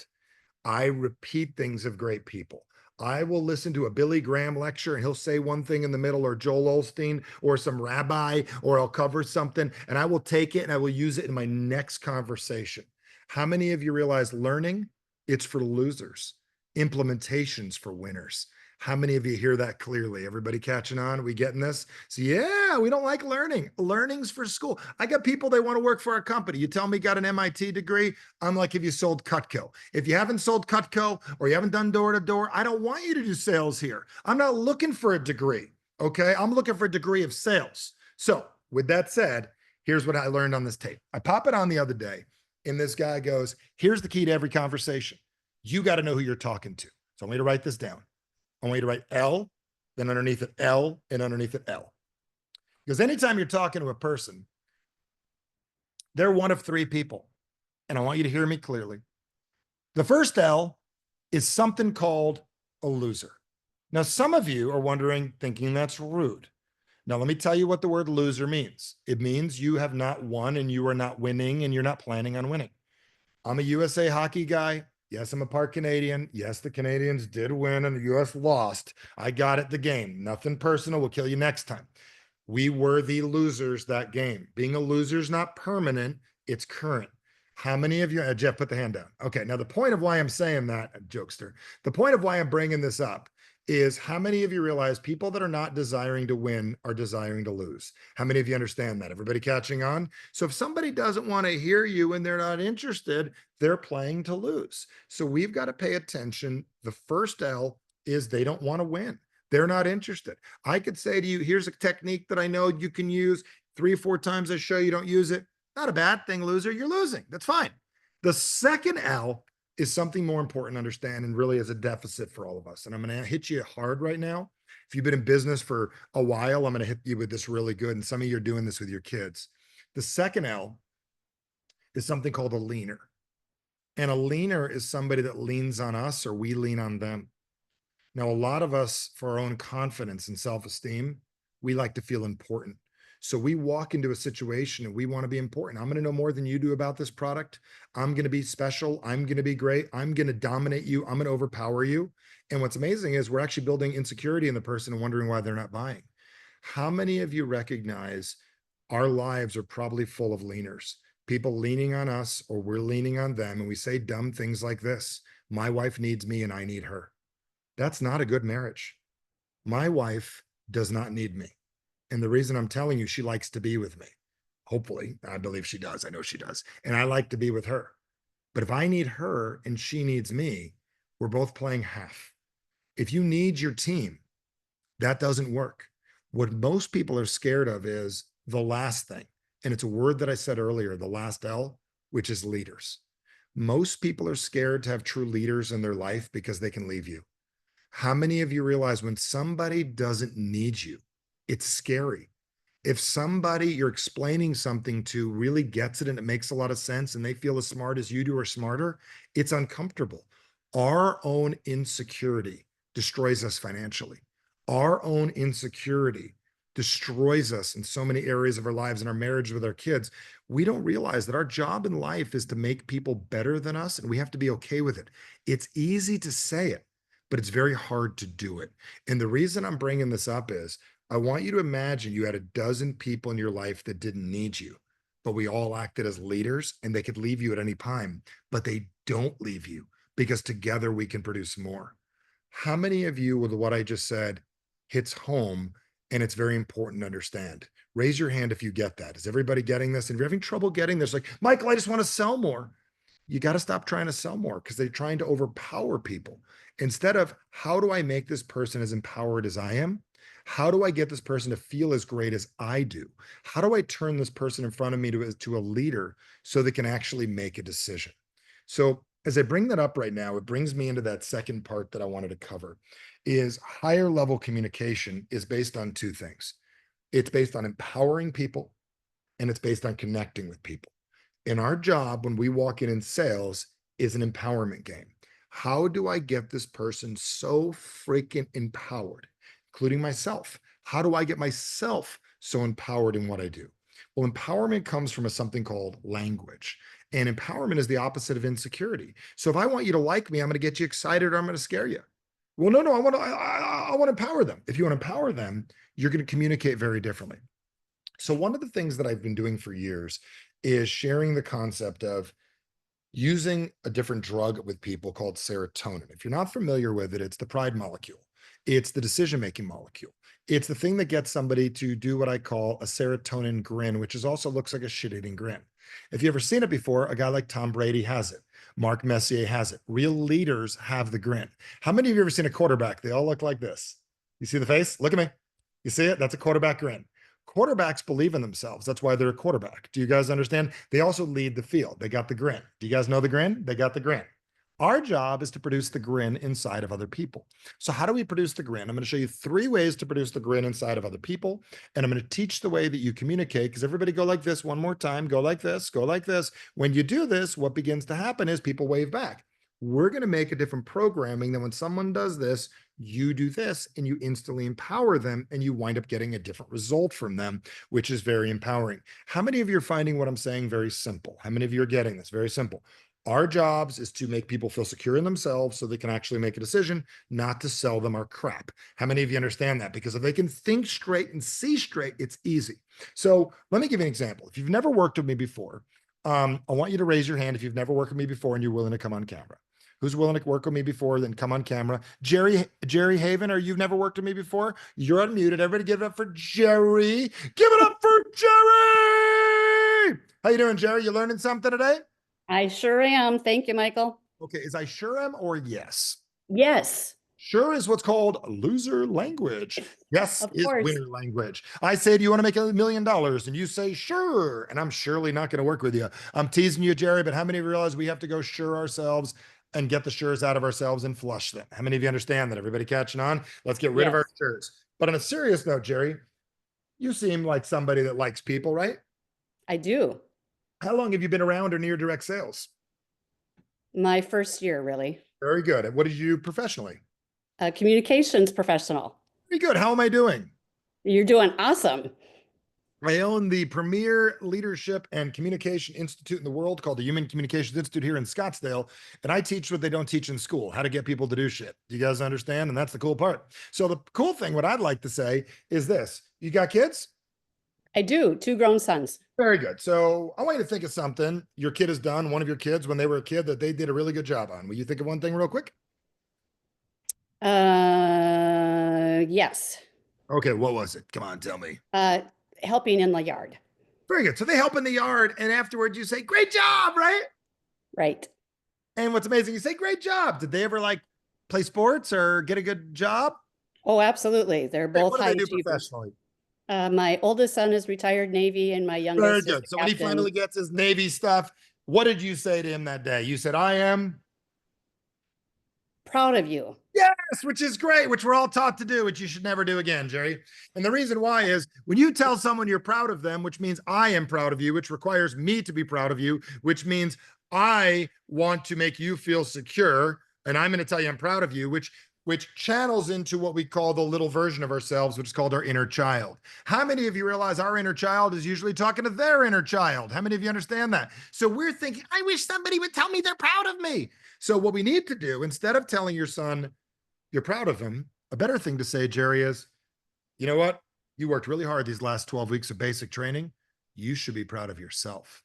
I repeat things of great people. I will listen to a Billy Graham lecture and he'll say one thing in the middle, or Joel Osteen or some rabbi, or I'll cover something and I will take it and I will use it in my next conversation. How many of you realize learning, it's for losers, implementations for winners? How many of you hear that clearly? Everybody catching on? Are we getting this? So yeah, we don't like learning. Learning's for school. I got people, they want to work for our company. You tell me got an MIT degree. I'm like, if you sold Cutco. If you haven't sold Cutco or you haven't done door to door, I don't want you to do sales here. I'm not looking for a degree. Okay. I'm looking for a degree of sales. So with that said, here's what I learned on this tape. I pop it on the other day and this guy goes, here's the key to every conversation. You got to know who you're talking to. So I want you to write this down. I want you to write L, then underneath it L, and underneath it L. Because anytime you're talking to a person, they're one of three people. And I want you to hear me clearly. The first L is something called a loser. Now, some of you are wondering, thinking that's rude. Now, let me tell you what the word loser means. It means you have not won and you are not winning and you're not planning on winning. I'm a USA hockey guy. Yes, I'm a part Canadian. Yes, the Canadians did win and the US lost. I got it, the game. Nothing personal. We'll kill you next time. We were the losers that game. Being a loser is not permanent. It's current. How many of you, Jeff, put the hand down. Okay, now the point of why I'm saying that, jokester, the point of why I'm bringing this up is how many of you realize people that are not desiring to win are desiring to lose? How many of you understand that? Everybody catching on? So if somebody doesn't want to hear you and they're not interested, they're playing to lose. So we've got to pay attention. The first L is they don't want to win. They're not interested. I could say to you, here's a technique that I know you can use 3 or 4 times. I show you don't use it. Not a bad thing, loser. You're losing. That's fine. The second L is something more important to understand and really is a deficit for all of us. And I'm going to hit you hard right now. If you've been in business for a while, I'm going to hit you with this really good. And some of you are doing this with your kids. The second L is something called a leaner. And a leaner is somebody that leans on us or we lean on them. Now, a lot of us, for our own confidence and self-esteem, we like to feel important. So we walk into a situation and we want to be important. I'm going to know more than you do about this product. I'm going to be special. I'm going to be great. I'm going to dominate you. I'm going to overpower you. And what's amazing is we're actually building insecurity in the person and wondering why they're not buying. How many of you recognize our lives are probably full of leaners, people leaning on us or we're leaning on them. And we say dumb things like this. My wife needs me and I need her. That's not a good marriage. My wife does not need me. And the reason I'm telling you, she likes to be with me. Hopefully, I believe she does. I know she does. And I like to be with her. But if I need her and she needs me, we're both playing half. If you need your team, that doesn't work. What most people are scared of is the last thing. And it's a word that I said earlier, the last L, which is leaders. Most people are scared to have true leaders in their life because they can leave you. How many of you realize when somebody doesn't need you, it's scary? If somebody you're explaining something to really gets it and it makes a lot of sense and they feel as smart as you do or smarter, it's uncomfortable. Our own insecurity destroys us financially. Our own insecurity destroys us in so many areas of our lives and our marriage with our kids. We don't realize that our job in life is to make people better than us, and we have to be okay with it. It's easy to say it, but it's very hard to do it. And the reason I'm bringing this up is I want you to imagine you had a dozen people in your life that didn't need you, but we all acted as leaders and they could leave you at any time, but they don't leave you because together we can produce more. How many of you, with what I just said, hits home and it's very important to understand? Raise your hand if you get that. Is everybody getting this? And if you're having trouble getting this, like, Michael, I just want to sell more. You got to stop trying to sell more because they're trying to overpower people. Instead of how do I make this person as empowered as I am? How do I get this person to feel as great as I do? How do I turn this person in front of me to a leader so they can actually make a decision? So as I bring that up right now, it brings me into that second part that I wanted to cover is higher level communication is based on two things. It's based on empowering people and it's based on connecting with people. And our job when we walk in sales is an empowerment game. How do I get this person so freaking empowered, including myself? How do I get myself so empowered in what I do? Well, empowerment comes from something called language. And empowerment is the opposite of insecurity. So if I want you to like me, I'm going to get you excited or I'm going to scare you. Well, no, I want to empower them. If you want to empower them, you're going to communicate very differently. So one of the things that I've been doing for years is sharing the concept of using a different drug with people called serotonin. If you're not familiar with it, it's the pride molecule. It's the decision-making molecule. It's the thing that gets somebody to do what I call a serotonin grin, which is also looks like a shit-eating grin. If you've ever seen it before, a guy like Tom Brady has it. Mark Messier has it. Real leaders have the grin. How many of you ever seen a quarterback? They all look like this. You see the face? Look at me. You see it? That's a quarterback grin. Quarterbacks believe in themselves. That's why they're a quarterback. Do you guys understand? They also lead the field. They got the grin. Do you guys know the grin? They got the grin. Our job is to produce the grin inside of other people. So how do we produce the grin? I'm going to show you 3 ways to produce the grin inside of other people. And I'm going to teach the way that you communicate because everybody go like this one more time. Go like this. Go like this. When you do this, what begins to happen is people wave back. We're going to make a different programming that when someone does this, you do this and you instantly empower them and you wind up getting a different result from them, which is very empowering. How many of you are finding what I'm saying very simple? How many of you are getting this? Very simple. Our jobs is to make people feel secure in themselves so they can actually make a decision, not to sell them our crap. How many of you understand that? Because if they can think straight and see straight, it's easy. So let me give you an example. If you've never worked with me before, I want you to raise your hand if you've never worked with me before and you're willing to come on camera. Who's willing to work with me before, then come on camera? Jerry Haven, or you've never worked with me before? You're unmuted. Everybody give it up for Jerry. Give it up for Jerry. How you doing, Jerry? You learning something today? I sure am. Thank you, Michael. Okay, is I sure am or yes? Yes. Sure is what's called loser language. Yes Of is course. winner language. I say, do you want to make $1 million? And you say, sure. And I'm surely not going to work with you. I'm teasing you, Jerry, but how many of you realize we have to go sure ourselves and get the sures out of ourselves and flush them? How many of you understand that? Everybody catching on? Let's get rid of our sures. But on a serious note, Jerry, you seem like somebody that likes people, right? I do. How long have you been around or near direct sales? My first year, really. Very good. And what did you do professionally? Communications professional. Very good. How am I doing? You're doing awesome. I own the premier leadership and communication institute in the world called the Human Communications Institute here in Scottsdale. And I teach what they don't teach in school, how to get people to do shit. Do you guys understand? And that's the cool part. So the cool thing, what I'd like to say is this. You got kids? I do. 2 grown sons. Very good. So I want you to think of something your kid has done, one of your kids when they were a kid that they did a really good job on. Will you think of one thing real quick? Yes. Okay, what was it? Come on, tell me. Helping in the yard. Very good. So they help in the yard, and afterwards you say, great job, right? Right. And what's amazing, you say, great job. Did they ever like play sports or get a good job? Oh, absolutely. They're both What do high they do achievers. professionally? My oldest son is retired Navy and my youngest Very is good. a So when he captain. finally gets his Navy stuff, what did you say to him that day? You said, I am Proud of you. yes, which is great, which we're all taught to do, which you should never do again, Jerry. And the reason why is when you tell someone you're proud of them, which means I am proud of you, which requires me to be proud of you, which means I want to make you feel secure. And I'm going to tell you I'm proud of you, which channels into what we call the little version of ourselves, which is called our inner child. How many of you realize our inner child is usually talking to their inner child? How many of you understand that? So we're thinking, I wish somebody would tell me they're proud of me. So what we need to do, instead of telling your son you're proud of him, a better thing to say, Jerry, is, you know what? You worked really hard these last 12 weeks of basic training. You should be proud of yourself.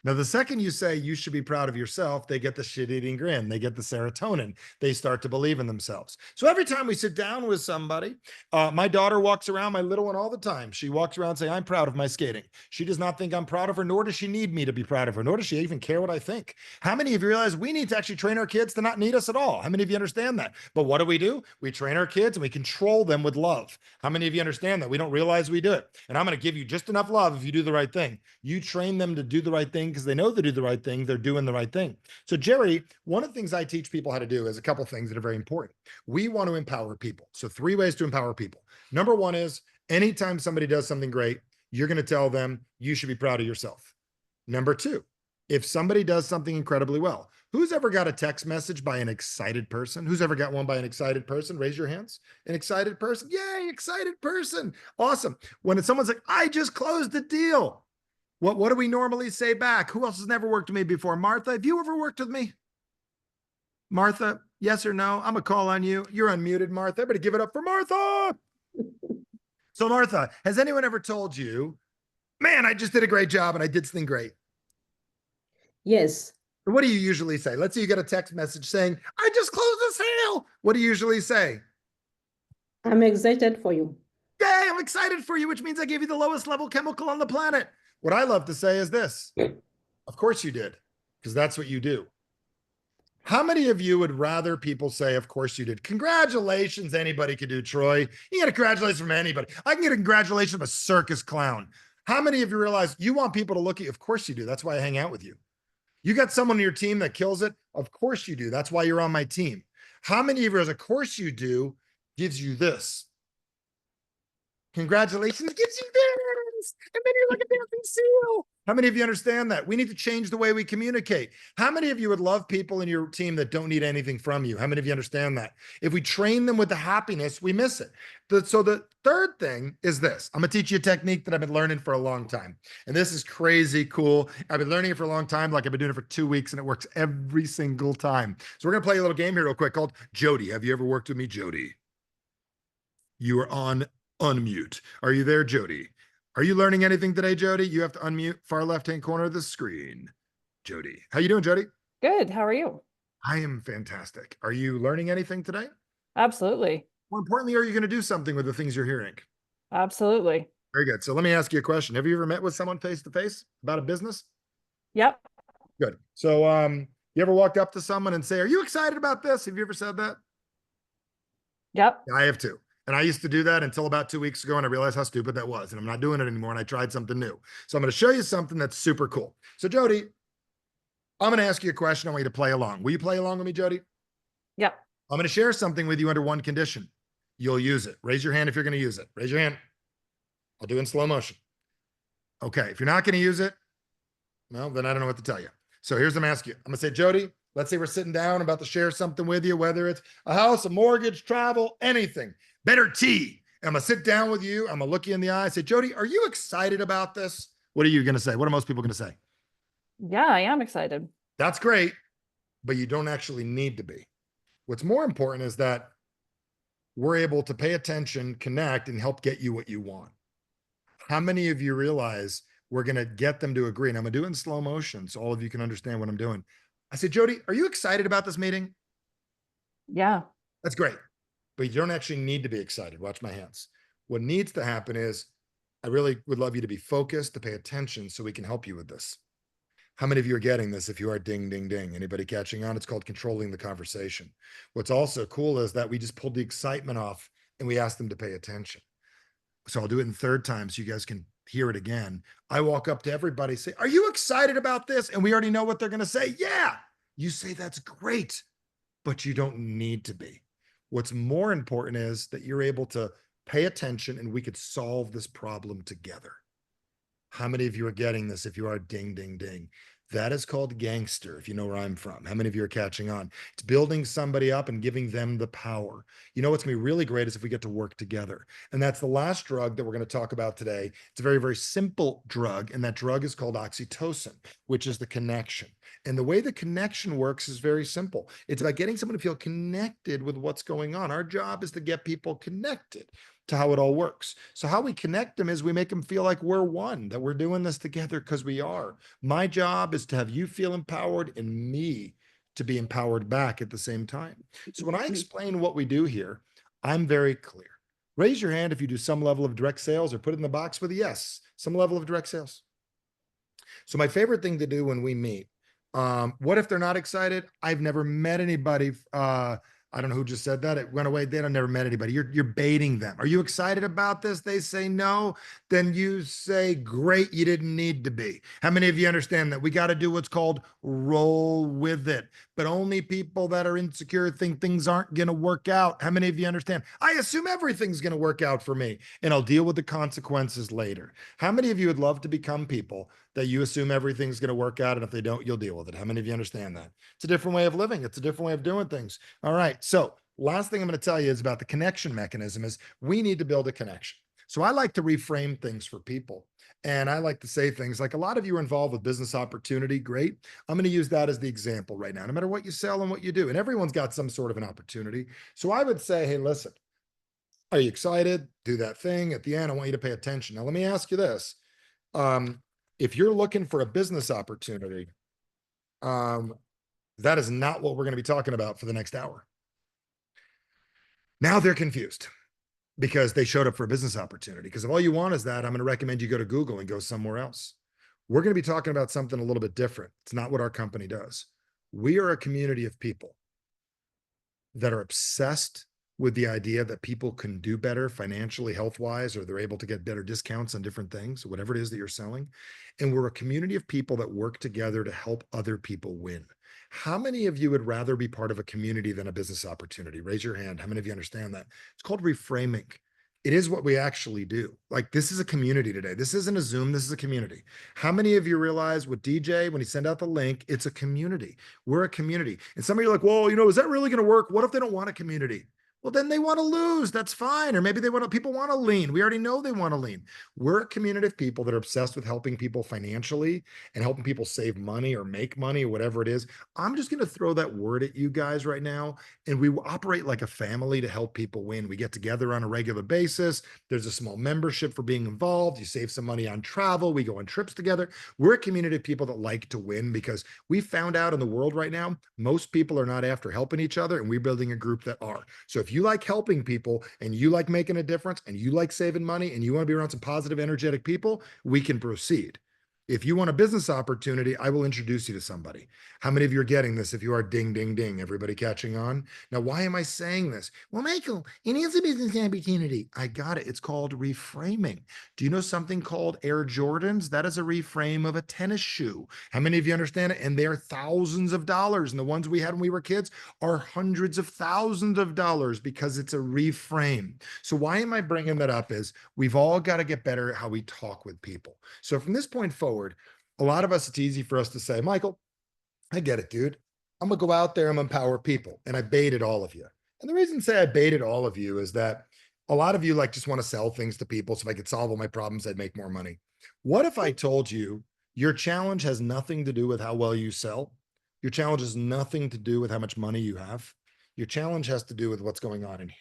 Now, the second you say you should be proud of yourself, they get the shit-eating grin. They get the serotonin. They start to believe in themselves. So every time we sit down with somebody, my daughter walks around, my little one, all the time. She walks around saying, I'm proud of my skating. She does not think I'm proud of her, nor does she need me to be proud of her, nor does she even care what I think. How many of you realize we need to actually train our kids to not need us at all? How many of you understand that? But what do? We train our kids and we control them with love. How many of you understand that? We don't realize we do it. And I'm going to give you just enough love if you do the right thing. You train them to do the right thing because they know they do the right thing. They're doing the right thing. So Jerry, one of the things I teach people how to do is a couple of things that are very important. We want to empower people. So 3 ways to empower people. Number 1 is anytime somebody does something great, you're going to tell them you should be proud of yourself. Number 2, if somebody does something incredibly well, who's ever got a text message by an excited person? Who's ever got one by an excited person? Raise your hands. An excited person. Yay, excited person. Awesome. When someone's like, I just closed the deal. What do we normally say back? Who else has never worked with me before? Martha, have you ever worked with me? Martha, yes or no? I'm going to call on you. You're unmuted, Martha. Everybody give it up for Martha. So Martha, has anyone ever told you, man, I just did a great job and I did something great? Yes, What do you usually say? Let's say you get a text message saying, I just closed the sale. What do you usually say? I'm excited for you. Yay, I'm excited for you, which means I gave you the lowest level chemical on the planet. What I love to say is this. Of course you did, because that's what you do. How many of you would rather people say, of course you did? Congratulations, anybody could do, Troy. You get a congratulations from anybody. I can get a congratulations from a circus clown. How many of you realize you want people to look at you? Of course you do. That's why I hang out with you. You got someone on your team that kills it? Of course you do. That's why you're on my team. How many of you, as of course you do, gives you this? Congratulations gives you this. And then you're like a dancing seal. How many of you understand that? We need to change the way we communicate. How many of you would love people in your team that don't need anything from you? How many of you understand that? If we train them with the happiness, we miss it. So the third thing is this. I'm going to teach you a technique that I've been learning for a long time. And this is crazy cool. I've been learning it for a long time. Like I've been doing it for 2 weeks and it works every single time. So we're going to play a little game here real quick called Jody. Have you ever worked with me, Jody? You are on unmute. Are you there, Jody? Are you learning anything today, Jody? You have to unmute far left-hand corner of the screen. Jody. How you doing, Jody? Good. How are you? I am fantastic. Are you learning anything today? Absolutely. More importantly, are you going to do something with the things you're hearing? Absolutely. Very good. So let me ask you a question. Have you ever met with someone face-to-face about a business? Yep. Good. So you ever walked up to someone and say, are you excited about this? Have you ever said that? Yep. I have too. And I used to do that until about 2 weeks ago, and I realized how stupid that was. And I'm not doing it anymore. And I tried something new. So I'm going to show you something that's super cool. So Jody, I'm going to ask you a question. I want you to play along. Will you play along with me, Jody? Yep. I'm going to share something with you under one condition. You'll use it. Raise your hand if you're going to use it. Raise your hand. I'll do it in slow motion. Okay. If you're not going to use it, well, then I don't know what to tell you. So here's what I'm asking you. I'm going to say, Jody, let's say we're sitting down about to share something with you, whether it's a house, a mortgage, travel, anything. Better tea. I'm going to sit down with you. I'm going to look you in the eye and say, Jody, are you excited about this? What are you going to say? What are most people going to say? Yeah, I am excited. That's great, but you don't actually need to be. What's more important is that we're able to pay attention, connect, and help get you what you want. How many of you realize we're going to get them to agree? And I'm going to do it in slow motion so all of you can understand what I'm doing. I said, Jody, are you excited about this meeting? Yeah. That's great. But you don't actually need to be excited. Watch my hands. What needs to happen is I really would love you to be focused, to pay attention so we can help you with this. How many of you are getting this? If you are, ding, ding, ding. Anybody catching on? It's called controlling the conversation. What's also cool is that we just pulled the excitement off and we asked them to pay attention. So I'll do it in third time so you guys can hear it again. I walk up to everybody, say, are you excited about this? And we already know what they're going to say. Yeah. You say, that's great, but you don't need to be. What's more important is that you're able to pay attention and we could solve this problem together. How many of you are getting this? If you are, ding, ding, ding. That is called gangster, if you know where I'm from. How many of you are catching on? It's building somebody up and giving them the power. You know what's going to be really great is if we get to work together. And that's the last drug that we're going to talk about today. It's a very, very simple drug, and that drug is called oxytocin, which is the connection. And the way the connection works is very simple. It's about getting someone to feel connected with what's going on. Our job is to get people connected to how it all works. So how we connect them is we make them feel like we're one, that we're doing this together because we are. My job is to have you feel empowered and me to be empowered back at the same time. So when I explain what we do here, I'm very clear. Raise your hand if you do some level of direct sales, or put it in the box with a yes, some level of direct sales. So my favorite thing to do when we meet, what if they're not excited? I've never met anybody. I don't know who just said that. It went away. They don't never met anybody. You're baiting them. Are you excited about this? They say no. Then you say, great, you didn't need to be. How many of you understand that we got to do what's called roll with it? But only people that are insecure think things aren't going to work out. How many of you understand? I assume everything's going to work out for me, and I'll deal with the consequences later. How many of you would love to become people that you assume everything's going to work out, and if they don't, you'll deal with it? How many of you understand that? It's a different way of living. It's a different way of doing things. All right. So last thing I'm going to tell you is about the connection mechanism. Is we need to build a connection. So I like to reframe things for people. And I like to say things like, a lot of you are involved with business opportunity. Great. I'm going to use that as the example right now, no matter what you sell and what you do. And everyone's got some sort of an opportunity. So I would say, hey, listen, are you excited? Do that thing. At the end, I want you to pay attention. Now, let me ask you this. If you're looking for a business opportunity, that is not what we're going to be talking about for the next hour. Now they're confused because they showed up for a business opportunity. Because if all you want is that, I'm going to recommend you go to Google and go somewhere else. We're going to be talking about something a little bit different. It's not what our company does. We are a community of people that are obsessed with the idea that people can do better financially, health-wise, or they're able to get better discounts on different things, whatever it is that you're selling. And we're a community of people that work together to help other people win. How many of you would rather be part of a community than a business opportunity? Raise your hand. How many of you understand that? It's called reframing. It is what we actually do. Like, this is a community today. This isn't a Zoom. This is a community. How many of you realize with DJ, when he sent out the link, it's a community. We're a community. And some of you are like, well, is that really going to work? What if they don't want a community? Well, then they want to lose. That's fine. Or maybe people want to lean. We already know they want to lean. We're a community of people that are obsessed with helping people financially and helping people save money or make money or whatever it is. I'm just going to throw that word at you guys right now. And we operate like a family to help people win. We get together on a regular basis. There's a small membership for being involved. You save some money on travel. We go on trips together. We're a community of people that like to win, because we found out in the world right now, most people are not after helping each other, and we're building a group that are. So if you like helping people and you like making a difference and you like saving money and you want to be around some positive, energetic people, we can proceed. If you want a business opportunity, I will introduce you to somebody. How many of you are getting this? If you are, ding, ding, ding. Everybody catching on? Now, why am I saying this? Well, Michael, it is a business opportunity. I got it. It's called reframing. Do you know something called Air Jordans? That is a reframe of a tennis shoe. How many of you understand it? And they are thousands of dollars. And the ones we had when we were kids are hundreds of thousands of dollars, because it's a reframe. So why am I bringing that up? Is we've all got to get better at how we talk with people. So from this point forward, a lot of us, it's easy for us to say, Michael, I get it, dude. I'm gonna go out there, I'm gonna empower people. And I baited all of you. And the reason I say I baited all of you is that a lot of you just want to sell things to people. So if I could solve all my problems, I'd make more money. What if I told you your challenge has nothing to do with how well you sell? Your challenge has nothing to do with how much money you have. Your challenge has to do with what's going on in here.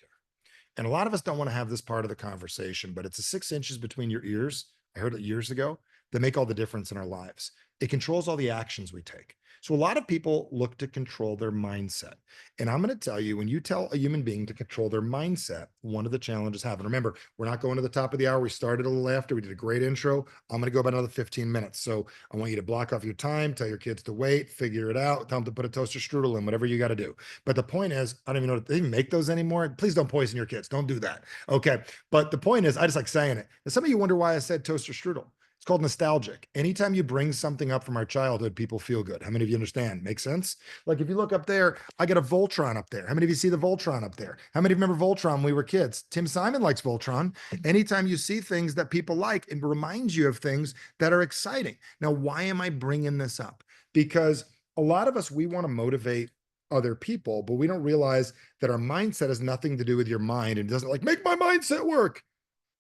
And a lot of us don't want to have this part of the conversation, but it's the 6 inches between your ears. I heard it years ago, that make all the difference in our lives. It controls all the actions we take. So a lot of people look to control their mindset. And I'm going to tell you, when you tell a human being to control their mindset, one of the challenges have. And remember, we're not going to the top of the hour. We started a little after. We did a great intro. I'm going to go about another 15 minutes. So I want you to block off your time, tell your kids to wait, figure it out, tell them to put a toaster strudel in, whatever you got to do. But the point is, I don't even know if they even make those anymore. Please don't poison your kids. Don't do that. Okay. But the point is, I just like saying it. And some of you wonder why I said toaster strudel. It's called nostalgic. Anytime you bring something up from our childhood, people feel good. How many of you understand? Make sense? Like if you look up there, I got a Voltron up there. How many of you see the Voltron up there? How many of you remember Voltron when we were kids? Tim Simon likes Voltron. Anytime you see things that people like, it reminds you of things that are exciting. Now, why am I bringing this up? because a lot of us, we want to motivate other people, but we don't realize that our mindset has nothing to do with your mind and doesn't like make my mindset work.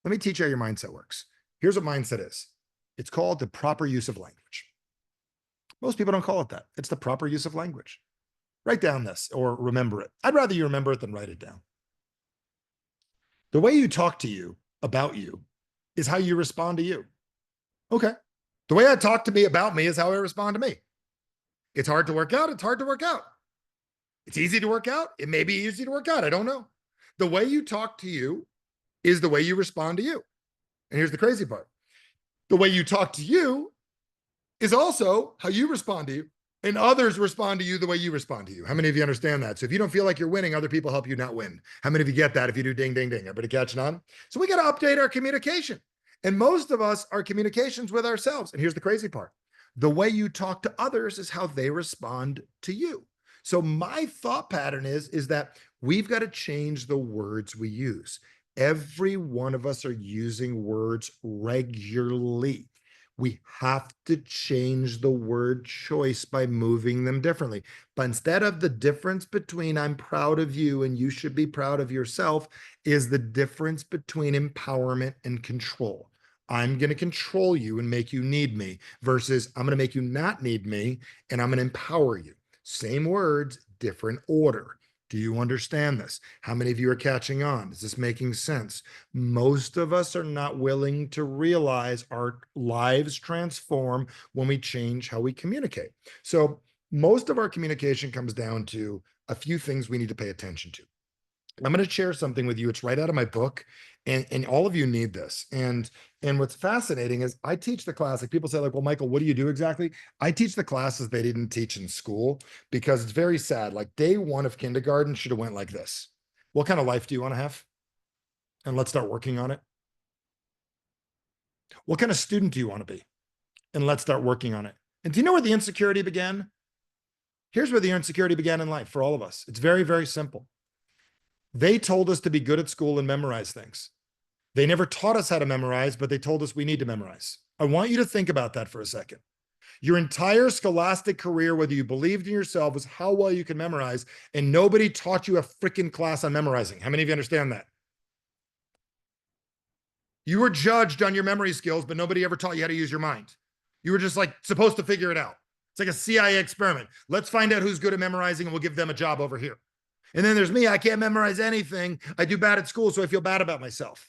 Let me teach you how your mindset works. Here's what mindset is. It's called the proper use of language. Most people don't call it that. It's the proper use of language. Write down this or remember it. I'd rather you remember it than write it down. The way you talk to you about you is how you respond to you. Okay. The way I talk to me about me is how I respond to me. It's hard to work out. It's hard to work out. It's easy to work out. It may be easy to work out. I don't know. The way you talk to you is the way you respond to you. And here's the crazy part. The way you talk to you is also how you respond to you, and others respond to you the way you respond to you. How many of you understand that? So if you don't feel like you're winning, other people help you not win. How many of you get that if you do ding, ding, ding? Everybody catching on? So we got to update our communication. And most of us, our communications with ourselves. And here's the crazy part. The way you talk to others is how they respond to you. So my thought pattern is that we've got to change the words we use. Every one of us are using words regularly. We have to change the word choice by moving them differently. But instead of the difference between I'm proud of you and you should be proud of yourself is the difference between empowerment and control. I'm going to control you and make you need me versus I'm going to make you not need me and I'm going to empower you. Same words, different order. Do you understand this? How many of you are catching on? Is this making sense? Most of us are not willing to realize our lives transform when we change how we communicate. So most of our communication comes down to a few things we need to pay attention to. I'm going to share something with you. It's right out of my book, and all of you need this. And what's fascinating is I teach the class. Like people say, like, well, Michael, what do you do exactly? I teach the classes they didn't teach in school because it's very sad. Like day one of kindergarten should have went like this. What kind of life do you want to have? And let's start working on it. What kind of student do you want to be? And let's start working on it. And do you know where the insecurity began? Here's where the insecurity began in life for all of us. It's very, very simple. They told us to be good at school and memorize things. They never taught us how to memorize, but they told us we need to memorize. I want you to think about that for a second. Your entire scholastic career, whether you believed in yourself, was how well you can memorize, and nobody taught you a freaking class on memorizing. How many of you understand that? You were judged on your memory skills, but nobody ever taught you how to use your mind. You were just like supposed to figure it out. It's like a CIA experiment. Let's find out who's good at memorizing and we'll give them a job over here. And then there's me. I can't memorize anything. I do bad at school, so I feel bad about myself.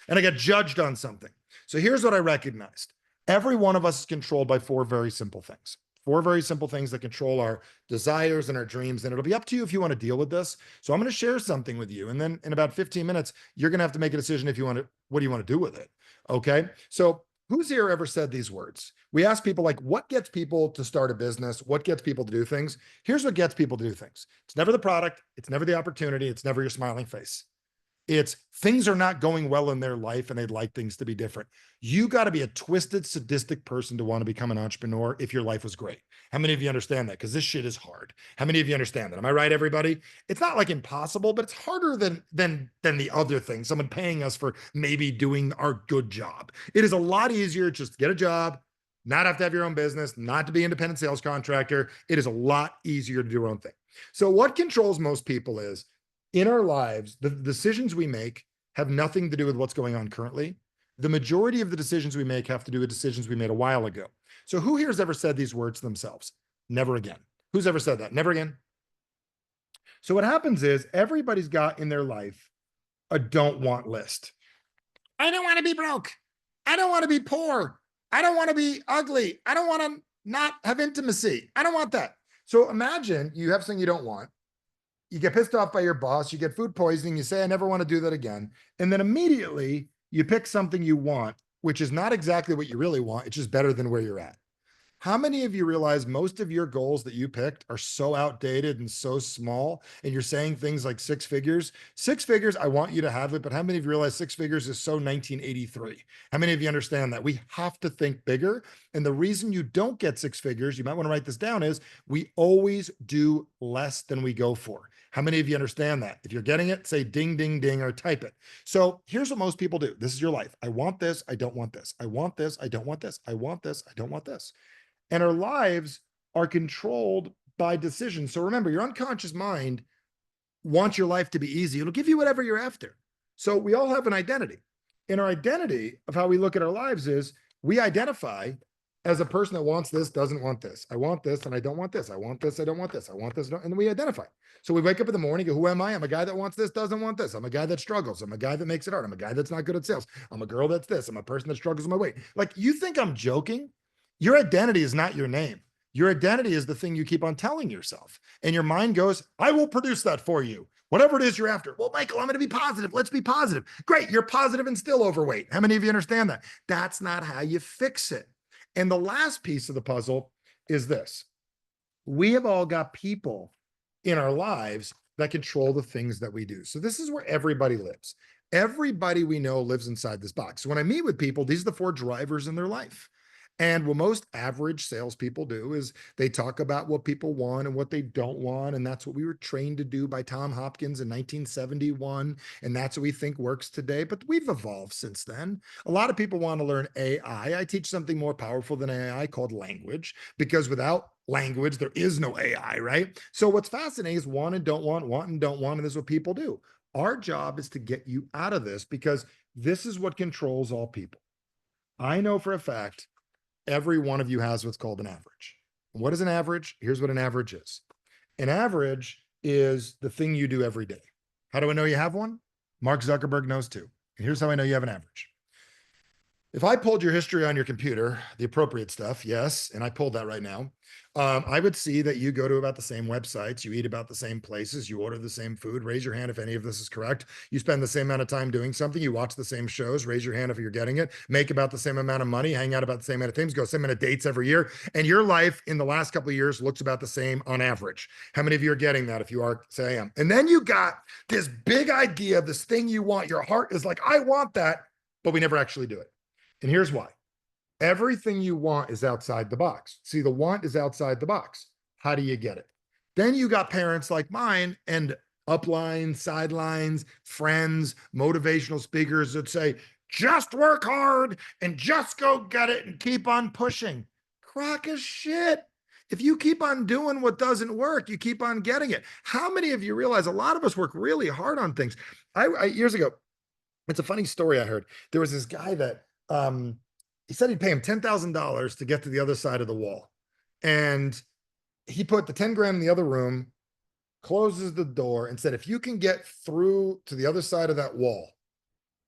And I got judged on something. So here's what I recognized. Every one of us is controlled by four very simple things. Four very simple things that control our desires and our dreams. And it'll be up to you if you want to deal with this. So I'm going to share something with you. And then in about 15 minutes, you're going to have to make a decision if you want to, what do you want to do with it? Okay. So who's here ever said these words? We ask people like, what gets people to start a business? What gets people to do things? Here's what gets people to do things. It's never the product. It's never the opportunity. It's never your smiling face. It's things are not going well in their life and they'd like things to be different. You got to be a twisted, sadistic person to want to become an entrepreneur if your life was great. How many of you understand that? Because this shit is hard. How many of you understand that? Am I right, everybody? It's not like impossible, but it's harder than the other thing. Someone paying us for maybe doing our good job. It is a lot easier just to get a job, not have to have your own business, not to be an independent sales contractor. It is a lot easier to do your own thing. So what controls most people is in our lives, the decisions we make have nothing to do with what's going on currently. The majority of the decisions we make have to do with decisions we made a while ago. So who here has ever said these words to themselves? Never again. Who's ever said that? Never again. So what happens is everybody's got in their life a don't want list. I don't want to be broke. I don't want to be poor. I don't want to be ugly. I don't want to not have intimacy. I don't want that. So imagine you have something you don't want. You get pissed off by your boss, you get food poisoning, you say, I never want to do that again. And then immediately you pick something you want, which is not exactly what you really want. It's just better than where you're at. How many of you realize most of your goals that you picked are so outdated and so small, and you're saying things like 6 figures? 6 figures, I want you to have it, but how many of you realize 6 figures is so 1983? How many of you understand that? We have to think bigger. And the reason you don't get 6 figures, you might want to write this down, is we always do less than we go for. How many of you understand that? If you're getting it, say ding, ding, ding, or type it. So here's what most people do. This is your life. I want this. I don't want this. I want this. I don't want this. I want this. I don't want this. And our lives are controlled by decisions. So remember, your unconscious mind wants your life to be easy. It'll give you whatever you're after. So we all have an identity. And our identity of how we look at our lives is we identify as a person that wants this, doesn't want this. I want this and I don't want this. I want this, I don't want this. I want this, and then we identify. So we wake up in the morning, go, who am I? I'm a guy that wants this, doesn't want this. I'm a guy that struggles. I'm a guy that makes it hard. I'm a guy that's not good at sales. I'm a girl that's this. I'm a person that struggles with my weight. Like, you think I'm joking? Your identity is not your name. Your identity is the thing you keep on telling yourself. And your mind goes, I will produce that for you. Whatever it is you're after. Well, Michael, I'm going to be positive. Let's be positive. Great. You're positive and still overweight. How many of you understand that? That's not how you fix it. And the last piece of the puzzle is this. We have all got people in our lives that control the things that we do. So this is where everybody lives. Everybody we know lives inside this box. So when I meet with people, these are the 4 drivers in their life. And what most average salespeople do is they talk about what people want and what they don't want. And that's what we were trained to do by Tom Hopkins in 1971. And that's what we think works today. But we've evolved since then. A lot of people want to learn AI. I teach something more powerful than AI called language, because without language, there is no AI, right? So what's fascinating is want and don't want and don't want. And this is what people do. Our job is to get you out of this, because this is what controls all people. I know for a fact every one of you has what's called an average. What is an average? Here's what an average is. An average is the thing you do every day. How do I know you have one? Mark Zuckerberg knows too. And here's how I know you have an average. If I pulled your history on your computer, the appropriate stuff, yes, and I pulled that right now, I would see that you go to about the same websites, you eat about the same places, you order the same food. Raise your hand if any of this is correct. You spend the same amount of time doing something, you watch the same shows. Raise your hand if you're getting it. Make about the same amount of money, hang out about the same amount of things, go same amount of dates every year. And your life in the last couple of years looks about the same on average. How many of you are getting that? If you are, say I am. And then you got this big idea of this thing you want. Your heart is like, I want that, but we never actually do it. And here's why. Everything you want is outside the box. See, the want is outside the box. How do you get it? Then you got parents like mine and uplines, sidelines, friends, motivational speakers that say, just work hard and just go get it and keep on pushing. Crock of shit. If you keep on doing what doesn't work, you keep on getting it. How many of you realize a lot of us work really hard on things? Years ago, it's a funny story I heard. There was this guy that he said he'd pay him $10,000 to get to the other side of the wall. And he put the 10 grand in the other room, closes the door, and said, if you can get through to the other side of that wall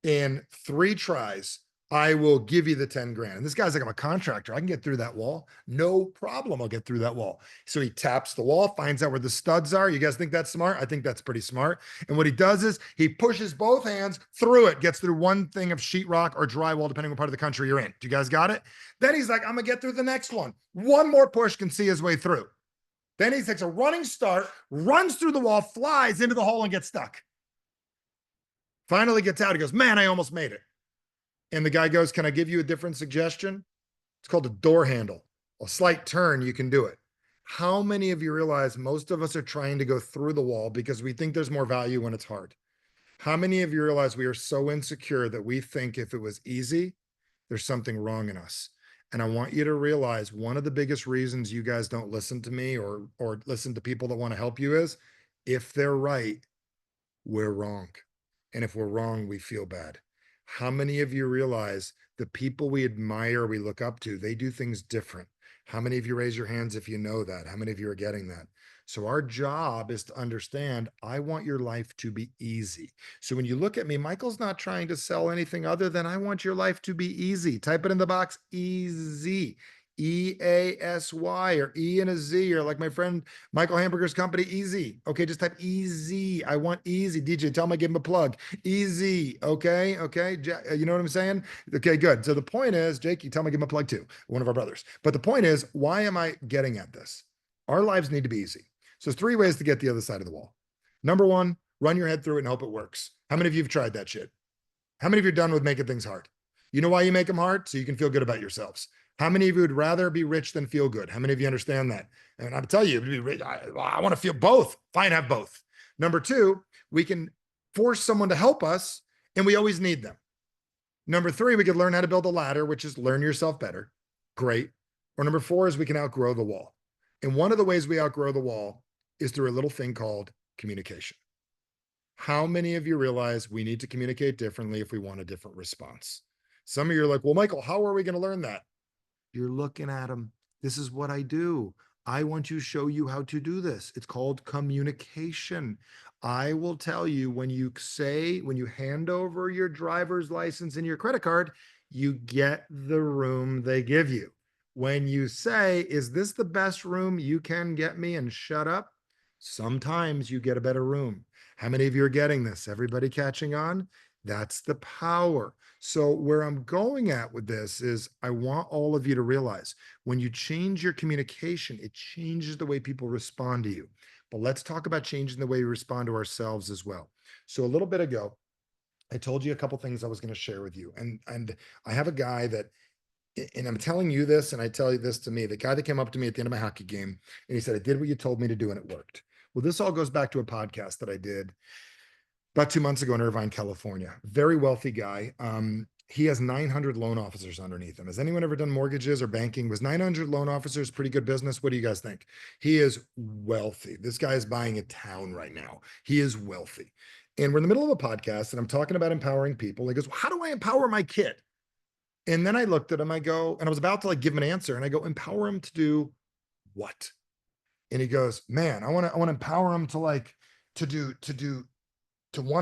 in 3 tries, I will give you the 10 grand. And this guy's like, I'm a contractor. I can get through that wall. No problem. I'll get through that wall. So he taps the wall, finds out where the studs are. You guys think that's smart? I think that's pretty smart. And what he does is he pushes both hands through it, gets through one thing of sheetrock or drywall, depending on what part of the country you're in. Do you guys got it? Then he's like, I'm gonna get through the next one. One more push, can see his way through. Then he takes a running start, runs through the wall, flies into the hole and gets stuck. Finally gets out. He goes, man, I almost made it. And the guy goes, can I give you a different suggestion? It's called a door handle. A slight turn, you can do it. How many of you realize most of us are trying to go through the wall because we think there's more value when it's hard? How many of you realize we are so insecure that we think if it was easy, there's something wrong in us? And I want you to realize one of the biggest reasons you guys don't listen to me or listen to people that want to help you is if they're right, we're wrong. And if we're wrong, we feel bad. How many of you realize the people we admire, we look up to, they do things different? How many of you raise your hands if you know that? How many of you are getting that? So our job is to understand, I want your life to be easy. So when you look at me, Michael's not trying to sell anything other than I want your life to be easy. Type it in the box, easy. E-A-S-Y or E and a Z, or like my friend Michael Hamburger's company, easy. Okay, just type easy. I want easy. DJ, tell him I give him a plug. Easy. Okay, okay. You know what I'm saying? Okay, good. So the point is, Jake, you tell him I give him a plug too, one of our brothers. But the point is, why am I getting at this? Our lives need to be easy. So there's 3 ways to get the other side of the wall. Number 1, run your head through it and hope it works. How many of you have tried that shit? How many of you are done with making things hard? You know why you make them hard? So you can feel good about yourselves. How many of you would rather be rich than feel good? How many of you understand that? And I'll tell you, I want to feel both. Fine, have both. Number 2, we can force someone to help us, and we always need them. Number 3, we could learn how to build a ladder, which is learn yourself better. Great. Or number 4 is we can outgrow the wall. And one of the ways we outgrow the wall is through a little thing called communication. How many of you realize we need to communicate differently if we want a different response? Some of you are like, well, Michael, how are we going to learn that? You're looking at them. This is what I do. I want to show you how to do this. It's called communication. I will tell you when you hand over your driver's license and your credit card, you get the room they give you. When you say, is this the best room you can get me, and shut up, sometimes you get a better room. How many of you are getting this? Everybody catching on? That's the power. So where I'm going at with this is I want all of you to realize when you change your communication, it changes the way people respond to you. But let's talk about changing the way we respond to ourselves as well. So a little bit ago, I told you a couple things I was going to share with you. And I have a guy that, and I'm telling you this, and I tell you this to me, the guy that came up to me at the end of my hockey game, and he said, I did what you told me to do and it worked. Well, this all goes back to a podcast that I did about 2 months ago in Irvine, California. Very wealthy guy. He has 900 loan officers underneath him. Has anyone ever done mortgages or banking? Was 900 loan officers pretty good business? What do you guys think? He is wealthy. This guy is buying a town right now. He is wealthy. And we're in the middle of a podcast and I'm talking about empowering people. He goes, well, how do I empower my kid? And then I looked at him, I go, and I was about to like give him an answer. And I go, empower him to do what? And he goes, man, I want to empower him to want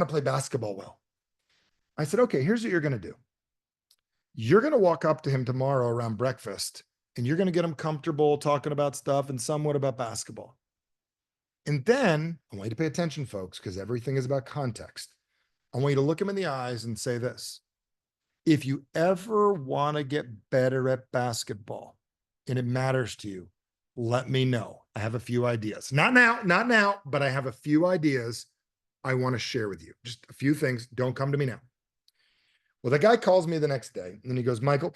to play basketball well. I said, okay, here's what you're going to do. You're going to walk up to him tomorrow around breakfast and you're going to get him comfortable talking about stuff and somewhat about basketball. And then I want you to pay attention, folks, because everything is about context. I want you to look him in the eyes and say this. If you ever want to get better at basketball and it matters to you, let me know. I have a few ideas. Not now, but I have a few ideas I want to share with you. Just a few things. Don't come to me now. Well, the guy calls me the next day and he goes, Michael,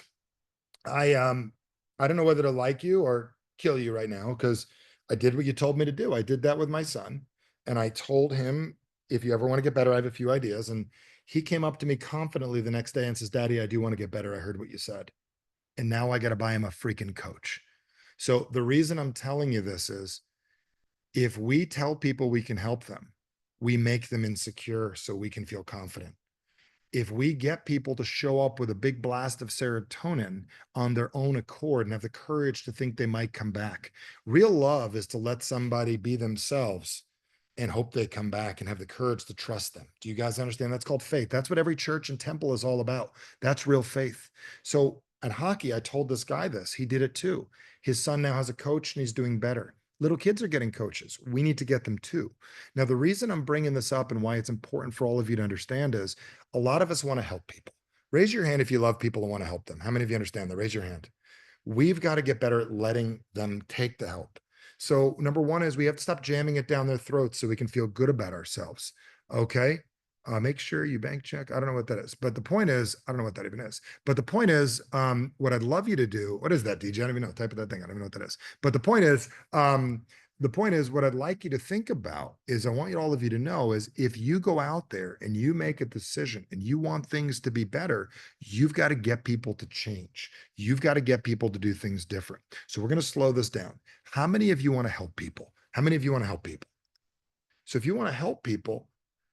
I don't know whether to like you or kill you right now because I did what you told me to do. I did that with my son. And I told him, if you ever want to get better, I have a few ideas. And he came up to me confidently the next day and says, Daddy, I do want to get better. I heard what you said. And now I got to buy him a freaking coach. So the reason I'm telling you this is if we tell people we can help them, we make them insecure so we can feel confident. If we get people to show up with a big blast of serotonin on their own accord and have the courage to think they might come back, real love is to let somebody be themselves and hope they come back and have the courage to trust them. Do you guys understand? That's called faith. That's what every church and temple is all about. That's real faith. So at hockey, I told this guy this. He did it too. His son now has a coach and he's doing better. Little kids are getting coaches. We need to get them too. Now, the reason I'm bringing this up and why it's important for all of you to understand is a lot of us want to help people. Raise your hand if you love people and want to help them. How many of you understand that? Raise your hand. We've got to get better at letting them take the help. So number one is we have to stop jamming it down their throats so we can feel good about ourselves. Okay. Make sure you bank check. I don't know what that is, but the point is, I don't know what that even is, but the point is, what I'd love you to do, what is that, DJ? I don't even know, type of that thing. I don't even know what that is, but the point is, what I'd like you to think about is I want all of you to know is if you go out there and you make a decision and you want things to be better, you've got to get people to change. You've got to get people to do things different. So we're going to slow this down. How many of you want to help people? How many of you want to help people? So if you want to help people,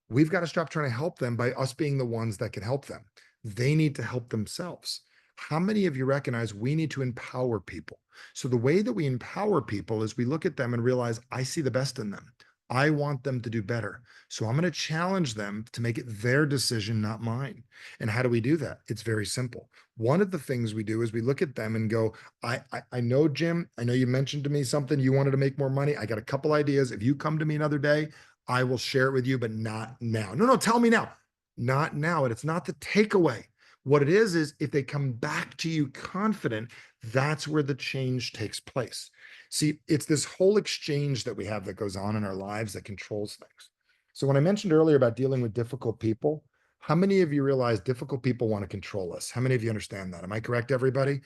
we've got to stop trying to help them by us being the ones that can help them. They need to help themselves. How many of you recognize we need to empower people? So the way that we empower people is we look at them and realize, I see the best in them. I want them to do better. So I'm going to challenge them to make it their decision, not mine. And how do we do that? It's very simple. One of the things we do is we look at them and go, I know, Jim, I know you mentioned to me something, you wanted to make more money. I got a couple ideas. If you come to me another day, I will share it with you, but not now. No, tell me now. Not now. And it's not the takeaway. What it is if they come back to you confident, that's where the change takes place. See, it's this whole exchange that we have that goes on in our lives that controls things. So when I mentioned earlier about dealing with difficult people, how many of you realize difficult people want to control us? How many of you understand that? Am I correct, everybody?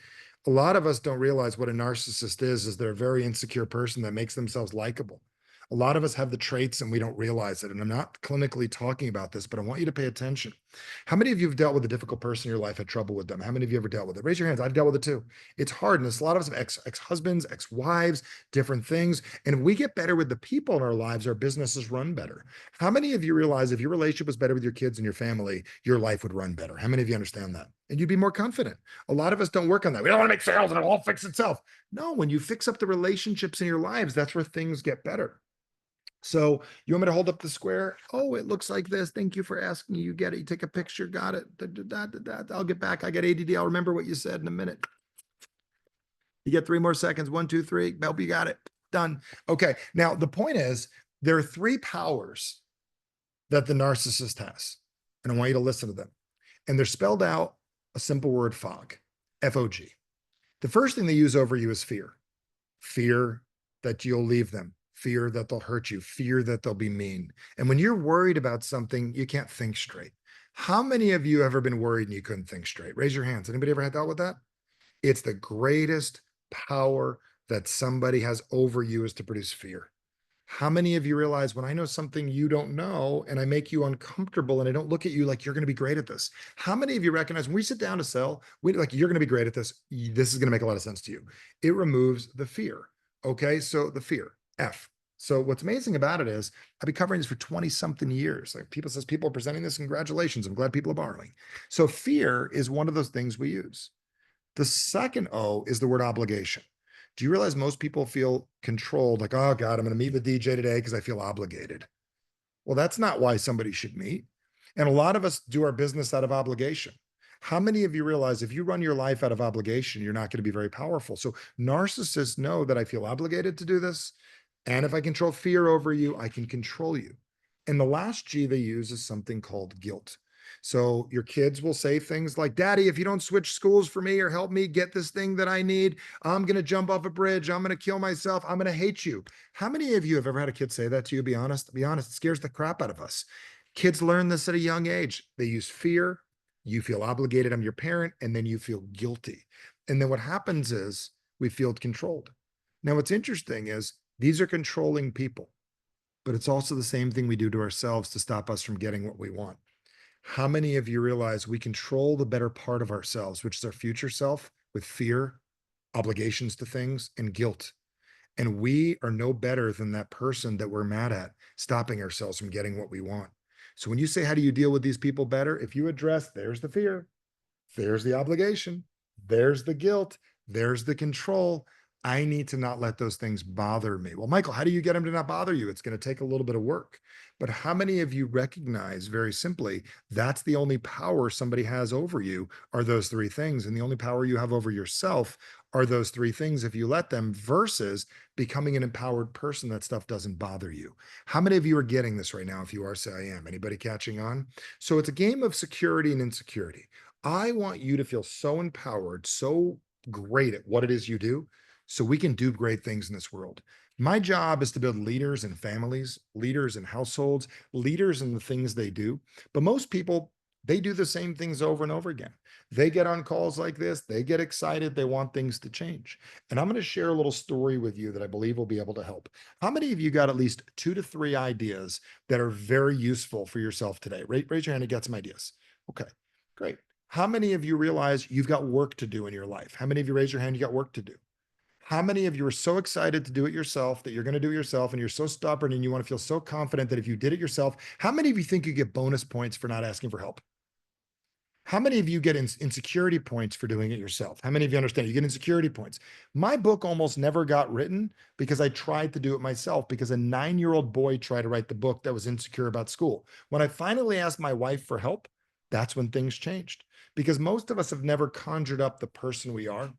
A lot of us don't realize what a narcissist is they're a very insecure person that makes themselves likable. A lot of us have the traits and we don't realize it. And I'm not clinically talking about this, but I want you to pay attention. How many of you have dealt with a difficult person in your life, had trouble with them? How many of you ever dealt with it? Raise your hands. I've dealt with it too. It's hard. And there's a lot of us have ex-husbands, ex-wives, different things. And if we get better with the people in our lives, our businesses run better. How many of you realize if your relationship was better with your kids and your family, your life would run better? How many of you understand that? And you'd be more confident. A lot of us don't work on that. We don't want to make sales and it'll all fix itself. No, when you fix up the relationships in your lives, that's where things get better. So you want me to hold up the square? Oh, it looks like this. Thank you for asking. You get it. You take a picture. Got it. I'll get back. I got ADD. I'll remember what you said in a minute. You get 3 more seconds. 1, 2, 3. Nope, you got it. Done. Okay. Now, the point is there are 3 powers that the narcissist has. And I want you to listen to them. And they're spelled out a simple word, fog, F-O-G. The first thing they use over you is fear. Fear that you'll leave them. Fear that they'll hurt you, fear that they'll be mean. And when you're worried about something, you can't think straight. How many of you have ever been worried and you couldn't think straight? Raise your hands. Anybody ever had dealt with that? It's the greatest power that somebody has over you is to produce fear. How many of you realize when I know something you don't know and I make you uncomfortable and I don't look at you like you're going to be great at this? How many of you recognize when we sit down to sell, like you're going to be great at this. This is going to make a lot of sense to you. It removes the fear. Okay. So the fear, F. So what's amazing about it is I've been covering this for 20 something years. Like people are presenting this. Congratulations. I'm glad people are borrowing. So fear is one of those things we use. The second O is the word obligation. Do you realize most people feel controlled? Like, oh God, I'm going to meet with DJ today because I feel obligated. Well, that's not why somebody should meet. And a lot of us do our business out of obligation. How many of you realize if you run your life out of obligation, you're not going to be very powerful? So narcissists know that I feel obligated to do this. And if I control fear over you, I can control you. And the last G they use is something called guilt. So your kids will say things like, Daddy, if you don't switch schools for me or help me get this thing that I need, I'm going to jump off a bridge. I'm going to kill myself. I'm going to hate you. How many of you have ever had a kid say that to you? Be honest. Be honest. It scares the crap out of us. Kids learn this at a young age. They use fear. You feel obligated. I'm your parent. And then you feel guilty. And then what happens is we feel controlled. Now, what's interesting is these are controlling people, but it's also the same thing we do to ourselves to stop us from getting what we want. How many of you realize we control the better part of ourselves, which is our future self, with fear, obligations to things, and guilt? And we are no better than that person that we're mad at, stopping ourselves from getting what we want. So when you say, how do you deal with these people better? If you address, there's the fear, there's the obligation, there's the guilt, there's the control. I need to not let those things bother me. Well, Michael, how do you get them to not bother you? It's going to take a little bit of work. But how many of you recognize very simply that's the only power somebody has over you are those 3 things. And the only power you have over yourself are those 3 things if you let them, versus becoming an empowered person that stuff doesn't bother you. How many of you are getting this right now? If you are, say I am. Anybody catching on? So it's a game of security and insecurity. I want you to feel so empowered, so great at what it is you do, so we can do great things in this world. My job is to build leaders in families, leaders in households, leaders in the things they do. But most people, they do the same things over and over again. They get on calls like this. They get excited. They want things to change. And I'm going to share a little story with you that I believe will be able to help. How many of you got at least 2 to 3 ideas that are very useful for yourself today? Raise your hand and get some ideas. Okay, great. How many of you realize you've got work to do in your life? How many of you raise your hand, you got work to do? How many of you are so excited to do it yourself that you're going to do it yourself, and you're so stubborn and you want to feel so confident that if you did it yourself, how many of you think you get bonus points for not asking for help? How many of you get insecurity points for doing it yourself? How many of you understand you get insecurity points? My book almost never got written because I tried to do it myself, because a 9-year-old boy tried to write the book that was insecure about school. When I finally asked my wife for help, that's when things changed, because most of us have never conjured up the person we are.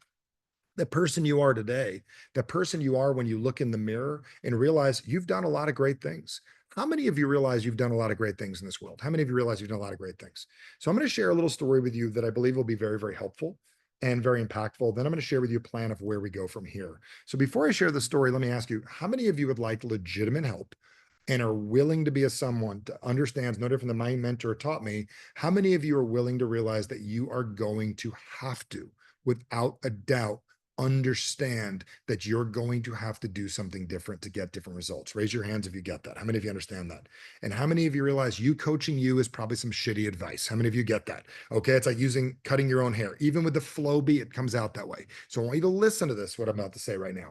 The person you are today, the person you are when you look in the mirror and realize you've done a lot of great things. How many of you realize you've done a lot of great things in this world? How many of you realize you've done a lot of great things? So I'm going to share a little story with you that I believe will be very, very helpful and very impactful. Then I'm going to share with you a plan of where we go from here. So before I share the story, let me ask you, how many of you would like legitimate help and are willing to be a someone to understands no different than my mentor taught me? How many of you are willing to realize that you are going to have to, without a doubt, understand that you're going to have to do something different to get different results. Raise your hands if you get that. How many of you understand that? And how many of you realize you coaching you is probably some shitty advice? How many of you get that? Okay, it's like cutting your own hair. Even with the flow beat, it comes out that way. So I want you to listen to this, what I'm about to say right now.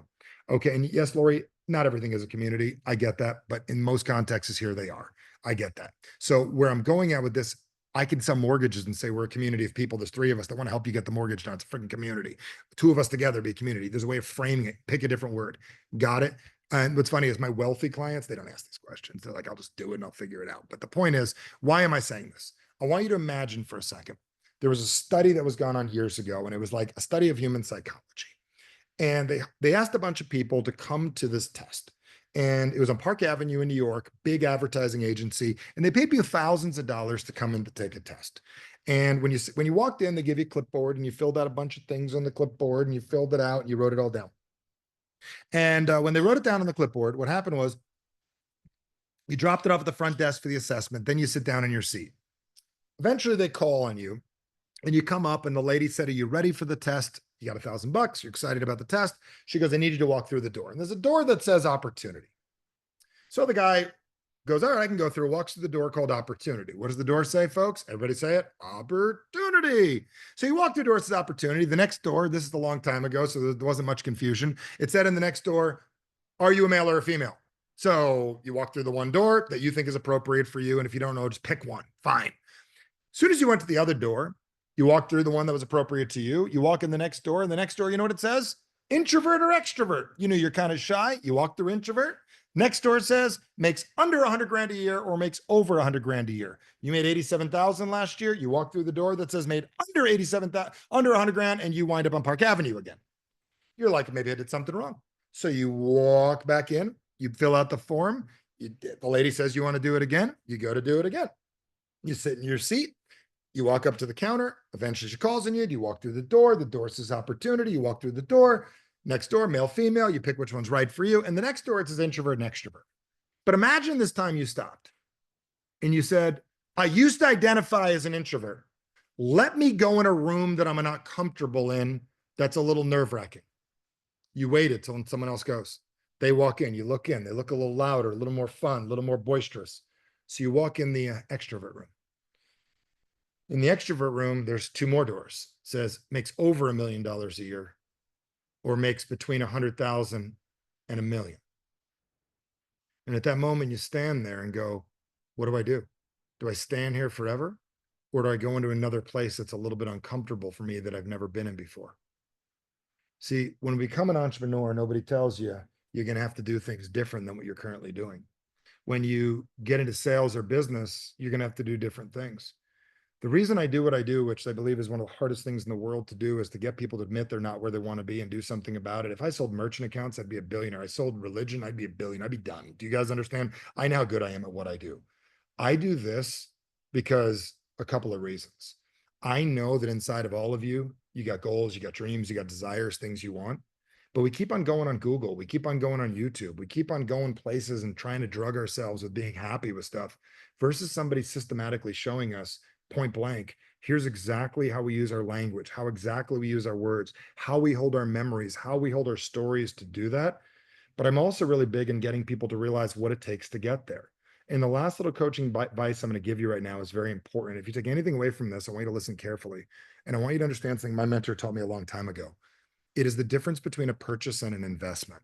Okay, and yes, Lori, not everything is a community. I get that, but in most contexts here they are. I get that. So where I'm going at with this, I can sell mortgages and say we're a community of people. There's 3 of us that want to help you get the mortgage done. It's a freaking community. 2 of us together be a community. There's a way of framing it. Pick a different word. Got it? And what's funny is my wealthy clients, they don't ask these questions. They're like, I'll just do it and I'll figure it out. But the point is, why am I saying this? I want you to imagine for a second. There was a study that was gone on years ago, and it was like a study of human psychology. And they asked a bunch of people to come to this test. And it was on Park Avenue in New York, big advertising agency, and they paid you thousands of dollars to come in to take a test. And when you walked in, they give you a clipboard and you filled out a bunch of things on the clipboard and you filled it out and you wrote it all down. And when they wrote it down on the clipboard, what happened was you dropped it off at the front desk for the assessment. Then you sit down in your seat. Eventually they call on you and you come up and the lady said, are you ready for the test? You got $1,000. You're excited about the test. She goes, I need you to walk through the door. And there's a door that says opportunity. So the guy goes, all right, I can go through, walks through the door called opportunity. What does the door say, folks? Everybody say it. Opportunity. So you walk through the door, it says opportunity. The next door, this is a long time ago, so there wasn't much confusion. It said in the next door, are you a male or a female? So you walk through the one door that you think is appropriate for you. And if you don't know, just pick one. Fine. As soon as you went to the other door, you walk through the one that was appropriate to you. You walk in the next door, and the next door, you know what it says? Introvert or extrovert. You know, you're kind of shy. You walk through introvert. Next door says makes under 100 grand a year or makes over 100 grand a year. You made 87,000 last year. You walk through the door that says made under 87,000, under 100 grand, and you wind up on Park Avenue again. You're like, maybe I did something wrong. So you walk back in, you fill out the form. The lady says you want to do it again. You go to do it again. You sit in your seat. You walk up to the counter. Eventually she calls on you. You walk through the door. The door says opportunity. You walk through the door. Next door, male, female. You pick which one's right for you. And the next door, it says introvert and extrovert. But imagine this time you stopped and you said, I used to identify as an introvert. Let me go in a room that I'm not comfortable in that's a little nerve-wracking. You waited till someone else goes. They walk in. You look in. They look a little louder, a little more fun, a little more boisterous. So you walk in the extrovert room. In the extrovert room, there's 2 more doors. It says makes over $1 million a year or makes between 100,000 and $1 million. And at that moment, you stand there and go, what do I do? Do I stand here forever? Or do I go into another place that's a little bit uncomfortable for me that I've never been in before? See, when we become an entrepreneur, nobody tells you you're going to have to do things different than what you're currently doing. When you get into sales or business, you're going to have to do different things. The reason I do what I do, which I believe is one of the hardest things in the world to do, is to get people to admit they're not where they want to be and do something about it. If I sold merchant accounts, I'd be a billionaire. I sold religion, I'd be a billionaire. I'd be done. Do you guys understand? I know how good I am at what I do. I do this because a couple of reasons. I know that inside of all of you, you got goals, you got dreams, you got desires, things you want. But we keep on going on Google. We keep on going on YouTube. We keep on going places and trying to drug ourselves with being happy with stuff versus somebody systematically showing us point blank, here's exactly how we use our language, how exactly we use our words, how we hold our memories, how we hold our stories to do that. But I'm also really big in getting people to realize what it takes to get there. And the last little coaching advice I'm going to give you right now is very important. If you take anything away from this, I want you to listen carefully. And I want you to understand something my mentor taught me a long time ago. It is the difference between a purchase and an investment.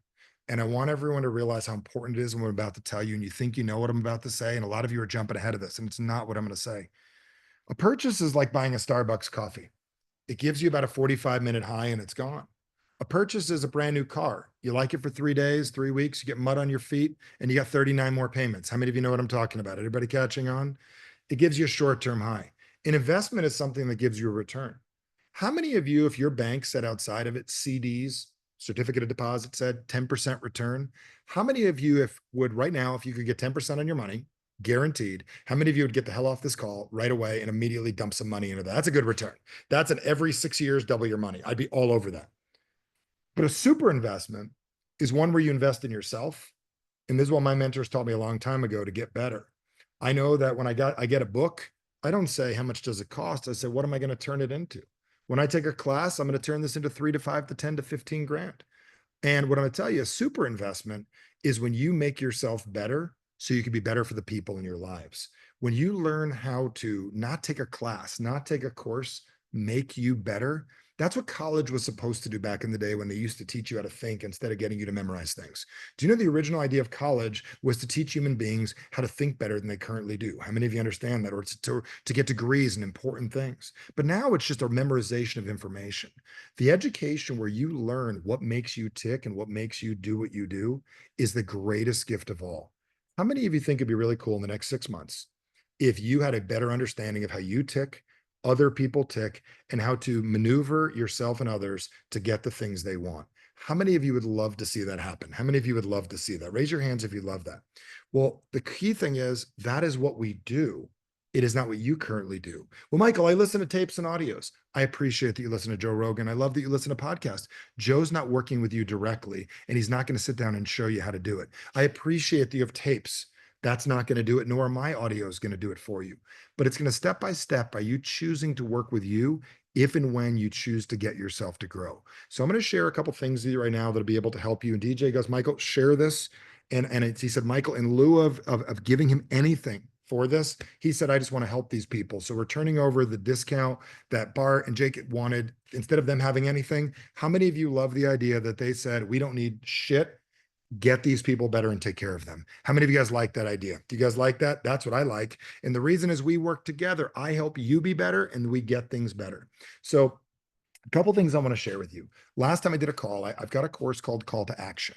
And I want everyone to realize how important it is when I'm about to tell you, and you think you know what I'm about to say. And a lot of you are jumping ahead of this, and it's not what I'm going to say. A purchase is like buying a Starbucks coffee. It gives you about a 45-minute high and it's gone. A purchase is a brand new car. You like it for 3 days, 3 weeks, you get mud on your feet, and you got 39 more payments. How many of you know what I'm talking about? Everybody catching on? It gives you a short-term high. An investment is something that gives you a return. How many of you, if your bank said outside of it, CDs, certificate of deposit said 10% return, how many of you would right now, if you could get 10% on your money, guaranteed, how many of you would get the hell off this call right away and immediately dump some money into that? That's a good return. That's an every 6 years, double your money. I'd be all over that. But a super investment is one where you invest in yourself. And this is what my mentors taught me a long time ago to get better. I know that when I get a book, I don't say, how much does it cost? I say, what am I going to turn it into? When I take a class, I'm going to turn this into 3 to 5 to 10 to 15 grand. And what I'm going to tell you, a super investment is when you make yourself better so you can be better for the people in your lives. When you learn how to not take a class, not take a course, make you better. That's what college was supposed to do back in the day when they used to teach you how to think instead of getting you to memorize things. Do you know the original idea of college was to teach human beings how to think better than they currently do? How many of you understand that? Or to get degrees in important things. But now it's just a memorization of information. The education where you learn what makes you tick and what makes you do what you do is the greatest gift of all. How many of you think it'd be really cool in the next 6 months if you had a better understanding of how you tick, other people tick, and how to maneuver yourself and others to get the things they want? How many of you would love to see that happen? How many of you would love to see that? Raise your hands if you love that. Well, the key thing is that is what we do. It is not what you currently do. Well, Michael, I listen to tapes and audios. I appreciate that you listen to Joe Rogan. I love that you listen to podcasts. Joe's not working with you directly, and he's not going to sit down and show you how to do it. I appreciate that you have tapes. That's not going to do it, nor my audio is going to do it for you. But it's going to step by step by you choosing to work with you if and when you choose to get yourself to grow. So I'm going to share a couple things with you right now that'll be able to help you. And DJ goes, Michael, share this. He said, Michael, in lieu of giving him anything for this, he said, I just want to help these people. So we're turning over the discount that Bart and Jake wanted. Instead of them having anything, how many of you love the idea that they said, we don't need shit, get these people better and take care of them? How many of you guys like that idea? Do you guys like that? That's what I like. And the reason is we work together. I help you be better and we get things better. So a couple things I want to share with you. Last time I did a call, I've got a course called Call to Action.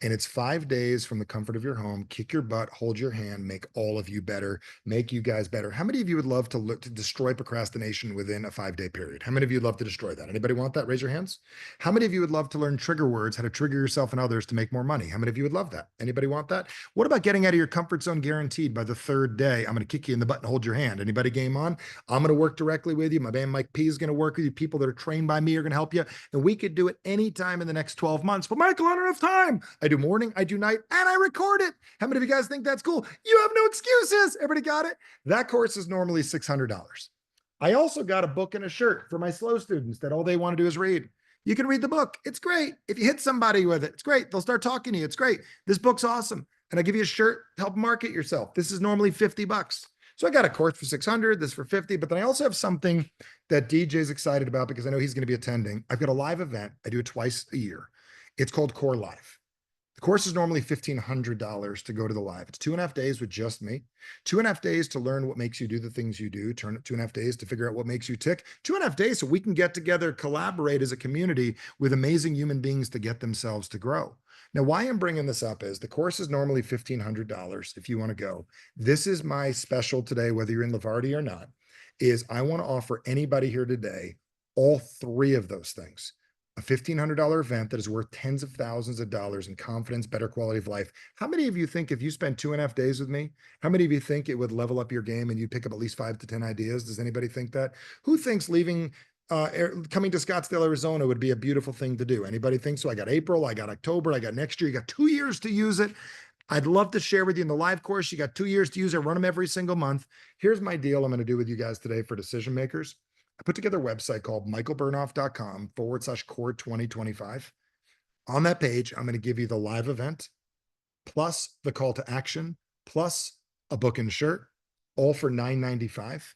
And it's 5 days from the comfort of your home. Kick your butt, hold your hand, make all of you better, make you guys better. How many of you would love to look to destroy procrastination within a 5-day period? How many of you would love to destroy that? Anybody want that? Raise your hands. How many of you would love to learn trigger words, how to trigger yourself and others to make more money? How many of you would love that? Anybody want that? What about getting out of your comfort zone guaranteed by the 3rd day? I'm going to kick you in the butt and hold your hand. Anybody game on? I'm going to work directly with you. My man Mike P is going to work with you. People that are trained by me are going to help you. And we could do it anytime in the next 12 months. But Michael, I don't have time. I do morning, I do night, and I record it. How many of you guys think that's cool? You have no excuses. Everybody got it? That course is normally $600. I also got a book and a shirt for my slow students that all they want to do is read. You can read the book. It's great. If you hit somebody with it, it's great. They'll start talking to you. It's great. This book's awesome. And I give you a shirt to help market yourself. This is normally $50. So I got a course for 600, this for 50, but then I also have something that DJ's excited about because I know he's going to be attending. I've got a live event. I do it twice a year. It's called Core Live. The course is normally $1,500 to go to the live. It's 2.5 days with just me, 2.5 days to learn what makes you do the things you do, 2.5 days to figure out what makes you tick, 2.5 days so we can get together, collaborate as a community with amazing human beings to get themselves to grow. Now, why I'm bringing this up is the course is normally $1,500 if you want to go. This is my special today, whether you're in Lavardi or not, is I want to offer anybody here today all 3 of those things. A $1,500 event that is worth tens of thousands of dollars in confidence, better quality of life. How many of you think if you spend 2.5 days with me, how many of you think it would level up your game and you pick up at least 5 to 10 ideas? Does anybody think that? Who thinks coming to Scottsdale, Arizona would be a beautiful thing to do? Anybody think so? I got April, I got October, I got next year. You got 2 years to use it. I'd love to share with you in the live course. You got 2 years to use it. Run them every single month. Here's my deal I'm going to do with you guys today for decision makers. I put together a website called michaelbernoff.com/core 2025. On that page, I'm going to give you the live event, plus the call to action, plus a book and shirt, all for $9.95.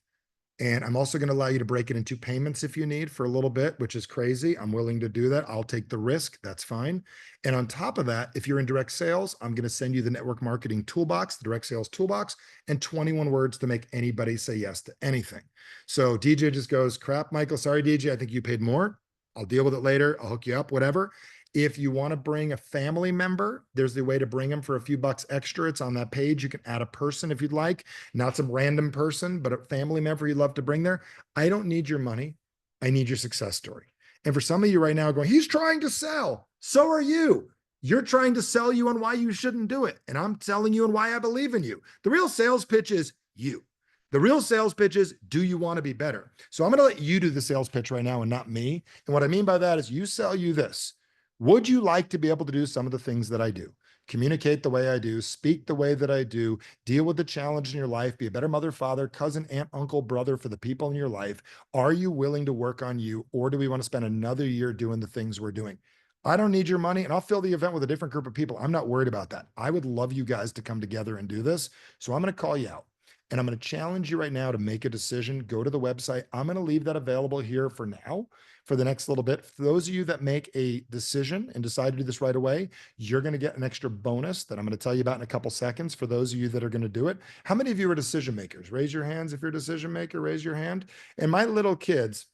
And I'm also going to allow you to break it into payments if you need for a little bit, which is crazy. I'm willing to do that. I'll take the risk. That's fine. And on top of that, if you're in direct sales, I'm going to send you the network marketing toolbox, the direct sales toolbox, and 21 words to make anybody say yes to anything. So DJ just goes, crap, Michael, sorry, DJ, I think you paid more. I'll deal with it later. I'll hook you up, whatever. If you want to bring a family member, there's the way to bring them for a few bucks extra. It's on that page. You can add a person if you'd like, not some random person, but a family member you'd love to bring there. I don't need your money. I need your success story. And for some of you right now going, he's trying to sell. So are you. You're trying to sell you on why you shouldn't do it. And I'm telling you and why I believe in you. The real sales pitch is you. The real sales pitch is, do you want to be better? So I'm going to let you do the sales pitch right now and not me. And what I mean by that is you sell you this. Would you like to be able to do some of the things that I do? Communicate the way I do, speak the way that I do, deal with the challenge in your life, be a better mother, father, cousin, aunt, uncle, brother for the people in your life. Are you willing to work on you, or do we want to spend another year doing the things we're doing? I don't need your money, and I'll fill the event with a different group of people. I'm not worried about that. I would love you guys to come together and do this. So I'm going to call you out. And I'm going to challenge you right now to make a decision. Go to the website. I'm going to leave that available here for now, for the next little bit. For those of you that make a decision and decide to do this right away, you're going to get an extra bonus that I'm going to tell you about in a couple seconds. For those of you that are going to do it, how many of you are decision makers? Raise your hands if you're a decision maker. Raise your hand. And my little kids,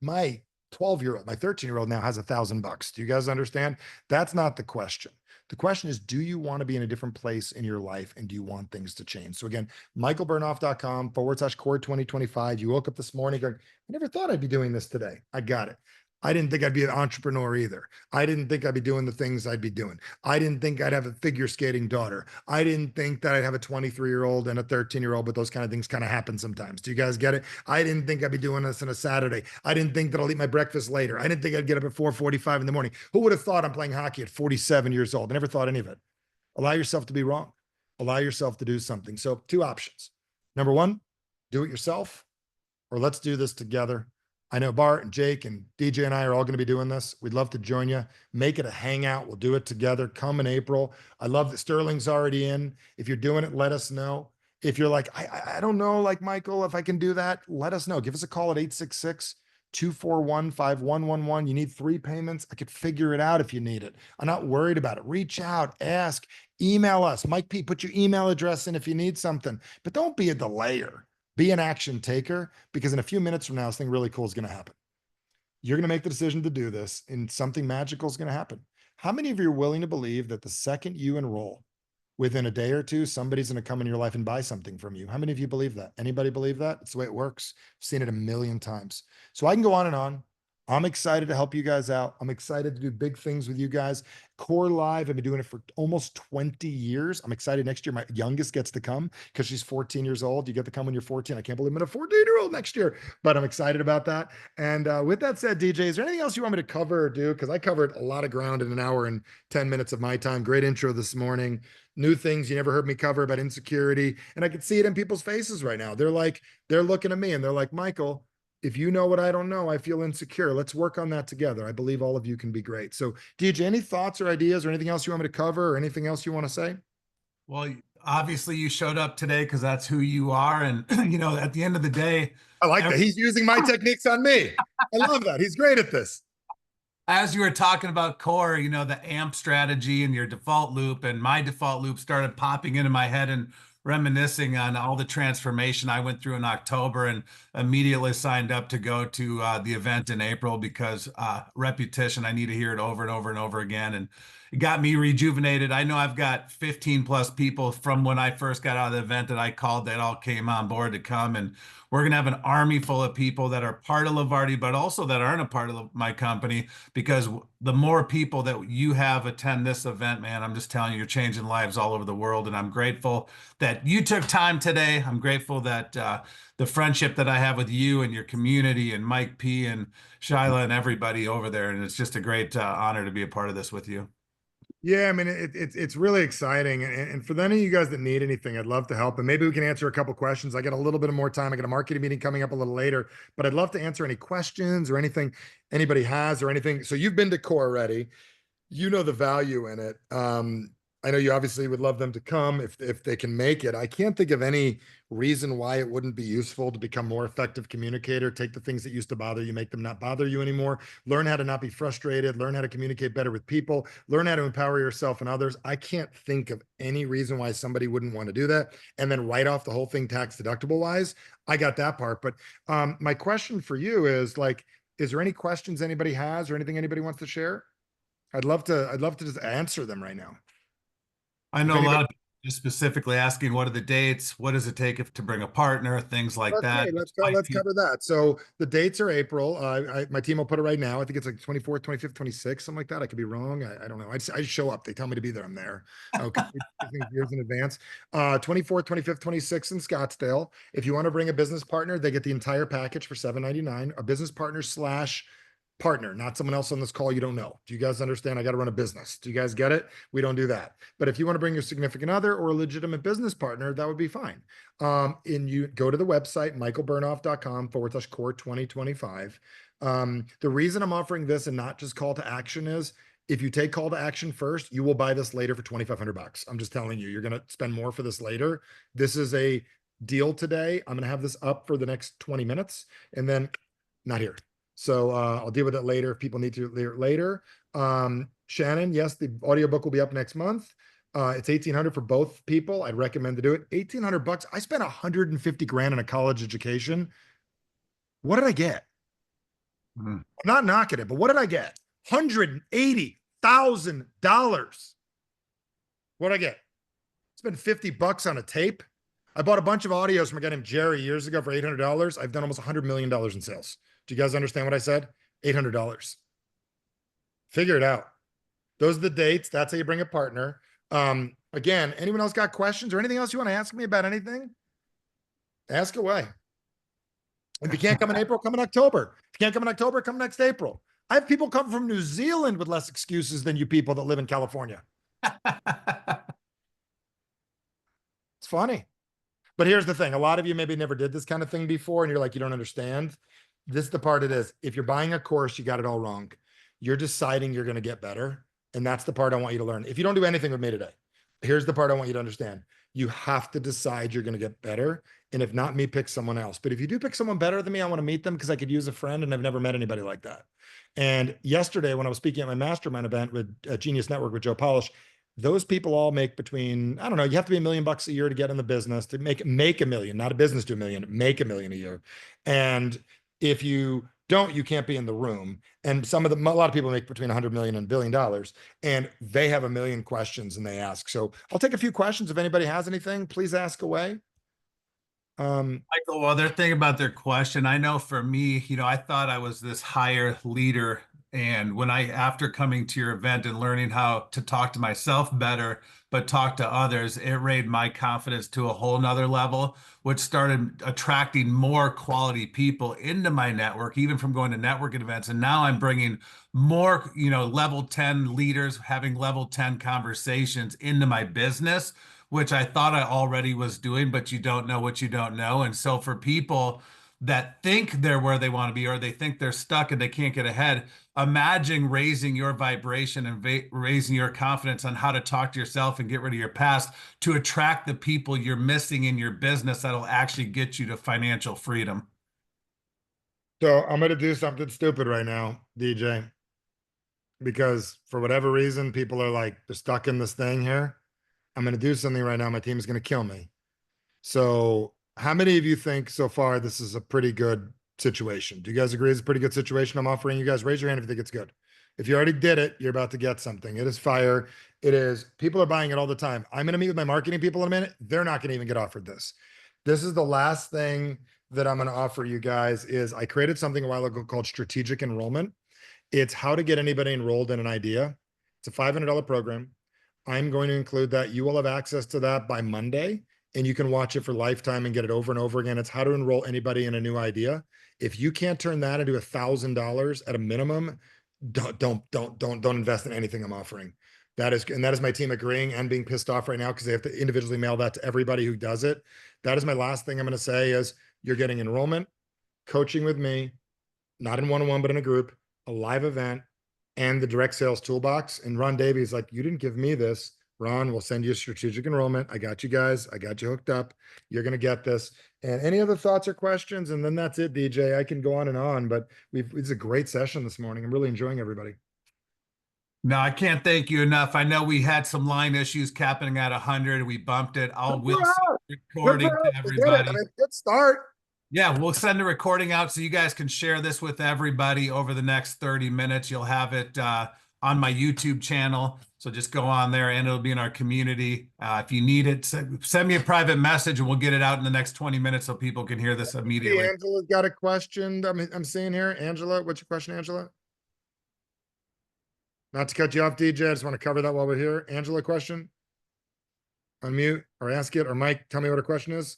my 12-year-old, my 13-year-old now has $1,000. Do you guys understand? That's not the question. The question is, do you want to be in a different place in your life, and do you want things to change? So again, michaelbernoff.com/core 2025. You woke up this morning going, I never thought I'd be doing this today. I got it. I didn't think I'd be an entrepreneur either. I didn't think I'd be doing the things I'd be doing. I didn't think I'd have a figure skating daughter. I didn't think that I'd have a 23-year-old and a 13-year-old, but those kind of things kind of happen sometimes. Do you guys get it? I didn't think I'd be doing this on a Saturday. I didn't think that I'll eat my breakfast later. I didn't think I'd get up at 4:45 in the morning. Who would have thought I'm playing hockey at 47 years old? I never thought any of it. Allow yourself to be wrong. Allow yourself to do something. So 2 options. Number 1, do it yourself, or let's do this together. I know Bart and Jake and DJ and I are all going to be doing this. We'd love to join you. Make it a hangout. We'll do it together. Come in April. I love that Sterling's already in. If you're doing it, let us know. If you're like, I don't know, like Michael, if I can do that, let us know. Give us a call at 866-241-5111. You need 3 payments. I could figure it out if you need it. I'm not worried about it. Reach out, ask, email us. Mike P, put your email address in if you need something, but don't be a delayer. Be an action taker, because in a few minutes from now, something really cool is going to happen. You're going to make the decision to do this, and something magical is going to happen. How many of you are willing to believe that the second you enroll, within a day or two, somebody's going to come in your life and buy something from you? How many of you believe that? Anybody believe that? It's the way it works. I've seen it a million times. So I can go on and on. I'm excited to help you guys out. I'm excited to do big things with you guys. Core Live, I've been doing it for almost 20 years. I'm excited. Next year, my youngest gets to come because she's 14 years old. You get to come when you're 14. I can't believe I'm a 14-year-old next year, but I'm excited about that. And with that said, DJ, is there anything else you want me to cover or do? Because I covered a lot of ground in an hour and 10 minutes of my time. Great intro this morning. New things you never heard me cover about insecurity. And I could see it in people's faces right now. They're looking at me and they're like, Michael, if you know what I don't know, I feel insecure. Let's work on that together. I believe all of you can be great. So DJ, any thoughts or ideas or anything else you want me to cover or anything else you want to say? Well, obviously you showed up today because that's who you are. And, at the end of the day, I like that. He's using my techniques on me. I love that. He's great at this. as you were talking about core, the AMP strategy and your default loop, and my default loop started popping into my head and reminiscing on all the transformation I went through in October, and immediately signed up to go to the event in April because repetition, I need to hear it over and over and over again. And it got me rejuvenated. I know I've got 15 plus people from when I first got out of the event that I called that all came on board to come. And we're going to have an army full of people that are part of Lavardi, but also that aren't a part of my company, because the more people that you have attend this event, man, I'm just telling you, you're changing lives all over the world. And I'm grateful that you took time today. I'm grateful that the friendship that I have with you and your community and Mike P and Shyla and everybody over there. And it's just a great honor to be a part of this with you. Yeah, I mean, it's really exciting. And for any of you guys that need anything, I'd love to help. And maybe we can answer a couple questions. I got a little bit of more time. I got a marketing meeting coming up a little later, but I'd love to answer any questions or anything anybody has or anything. So you've been to Core already. You know the value in it. I know you obviously would love them to come if they can make it. I can't think of any reason why it wouldn't be useful to become more effective communicator. Take the things that used to bother you, make them not bother you anymore. Learn how to not be frustrated. Learn how to communicate better with people. Learn how to empower yourself and others. I can't think of any reason why somebody wouldn't want to do that. And then write off the whole thing tax deductible wise. I got that part. But my question for you is is there any questions anybody has or anything anybody wants to share? I'd love to just answer them right now. I know a lot of people just specifically asking, what are the dates? What does it take to bring a partner? Things like that. Great. Let's cover that. So the dates are April. My team will put it right now. I think it's like 24th, 25th, 26th, something like that. I could be wrong. I don't know. I show up. They tell me to be there. I'm there. Okay. Years in advance. 24th, 25th, 26th in Scottsdale. If you want to bring a business partner, they get the entire package for $799. A business partner / partner, not someone else on this call you don't know. Do you guys understand? I got to run a business. Do you guys get it? We don't do that. But if you want to bring your significant other or a legitimate business partner, that would be fine. And you go to the website, michaelbernoff.com/core 2025. The reason I'm offering this and not just call to action is if you take call to action first, you will buy this later for $2,500. I'm just telling you, you're going to spend more for this later. This is a deal today. I'm going to have this up for the next 20 minutes and then not here. So I'll deal with it later if people need to hear it later. Shannon, yes, the audiobook will be up next month. It's 1,800 for both people. I'd recommend to do it. 1,800 bucks. I spent 150 grand on a college education. What did I get? I'm not knocking it, but what did I get? $180,000. What did I get? Spent 50 bucks on a tape. I bought a bunch of audios from a guy named Jerry years ago for $800. I've done almost $100 million in sales. Do you guys understand what I said? $800. Figure it out. Those are the dates. That's how you bring a partner. Again, anyone else got questions or anything else you want to ask me about anything? Ask away. If you can't come in April, come in October. If you can't come in October, come next April. I have people come from New Zealand with less excuses than you people that live in California. It's funny. But here's the thing. A lot of you maybe never did this kind of thing before, and you're like, you don't understand. This is the part it is. If you're buying a course, you got it all wrong. You're deciding you're going to get better. And that's the part I want you to learn. If you don't do anything with me today, here's the part I want you to understand. You have to decide you're going to get better. And if not me, pick someone else. But if you do pick someone better than me, I want to meet them because I could use a friend and I've never met anybody like that. And yesterday when I was speaking at my mastermind event with Genius Network with Joe Polish, those people all make between, I don't know, you have to be $1 million a year to get in the business to make $1 million, not a business to $1 million, make $1 million a year. And if you don't, you can't be in the room. And a lot of people make between 100 million and $1 billion, and they have 1 million questions and they ask. So I'll take a few questions. If anybody has anything, please ask away. Michael, while they're thinking about their question, I know for me, I thought I was this higher leader. And after coming to your event and learning how to talk to myself better, but talk to others, it raised my confidence to a whole nother level, which started attracting more quality people into my network, even from going to networking events. And now I'm bringing more, level 10 leaders having level 10 conversations into my business, which I thought I already was doing, but you don't know what you don't know. And so for people that think they're where they want to be, or they think they're stuck and they can't get ahead, imagine raising your vibration and raising your confidence on how to talk to yourself and get rid of your past to attract the people you're missing in your business that'll actually get you to financial freedom. So I'm going to do something stupid right now, DJ, because for whatever reason, people are like, they're stuck in this thing here. I'm going to do something right now. My team is going to kill me. So how many of you think so far this is a pretty good situation? Do you guys agree it's a pretty good situation I'm offering you guys? Raise your hand if you think it's good. If you already did it, you're about to get something. It is fire. It is. People are buying it all the time. I'm going to meet with my marketing people in a minute. They're not going to even get offered this. This is the last thing that I'm going to offer you guys is I created something a while ago called strategic enrollment. It's how to get anybody enrolled in an idea. It's a $500 program. I'm going to include that. You will have access to that by Monday, and you can watch it for lifetime and get it over and over again. It's how to enroll anybody in a new idea. If you can't turn that into $1,000 at a minimum, don't invest in anything I'm offering. That is my team agreeing and being pissed off right now because they have to individually mail that to everybody who does it. That is my last thing I'm going to say is you're getting enrollment, coaching with me, not in one-on-one, but in a group, a live event, and the direct sales toolbox. And Ron Davies like, you didn't give me this. Ron, we'll send you a strategic enrollment. I got you guys. I got you hooked up. You're going to get this. And any other thoughts or questions? And then that's it, DJ. I can go on, but it's a great session this morning. I'm really enjoying everybody. No, I can't thank you enough. I know we had some line issues capping at 100. We bumped it. We'll send a recording to everybody. I mean, good start. Yeah, we'll send a recording out so you guys can share this with everybody over the next 30 minutes. You'll have it on my YouTube channel. So just go on there and it'll be in our community. If you need it, send me a private message and we'll get it out in the next 20 minutes so people can hear this immediately. Hey, Angela's got a question. I'm seeing here. Angela, what's your question, Angela? Not to cut you off, DJ. I just want to cover that while we're here. Angela, question? Unmute or ask it. Or Mike, tell me what a question is.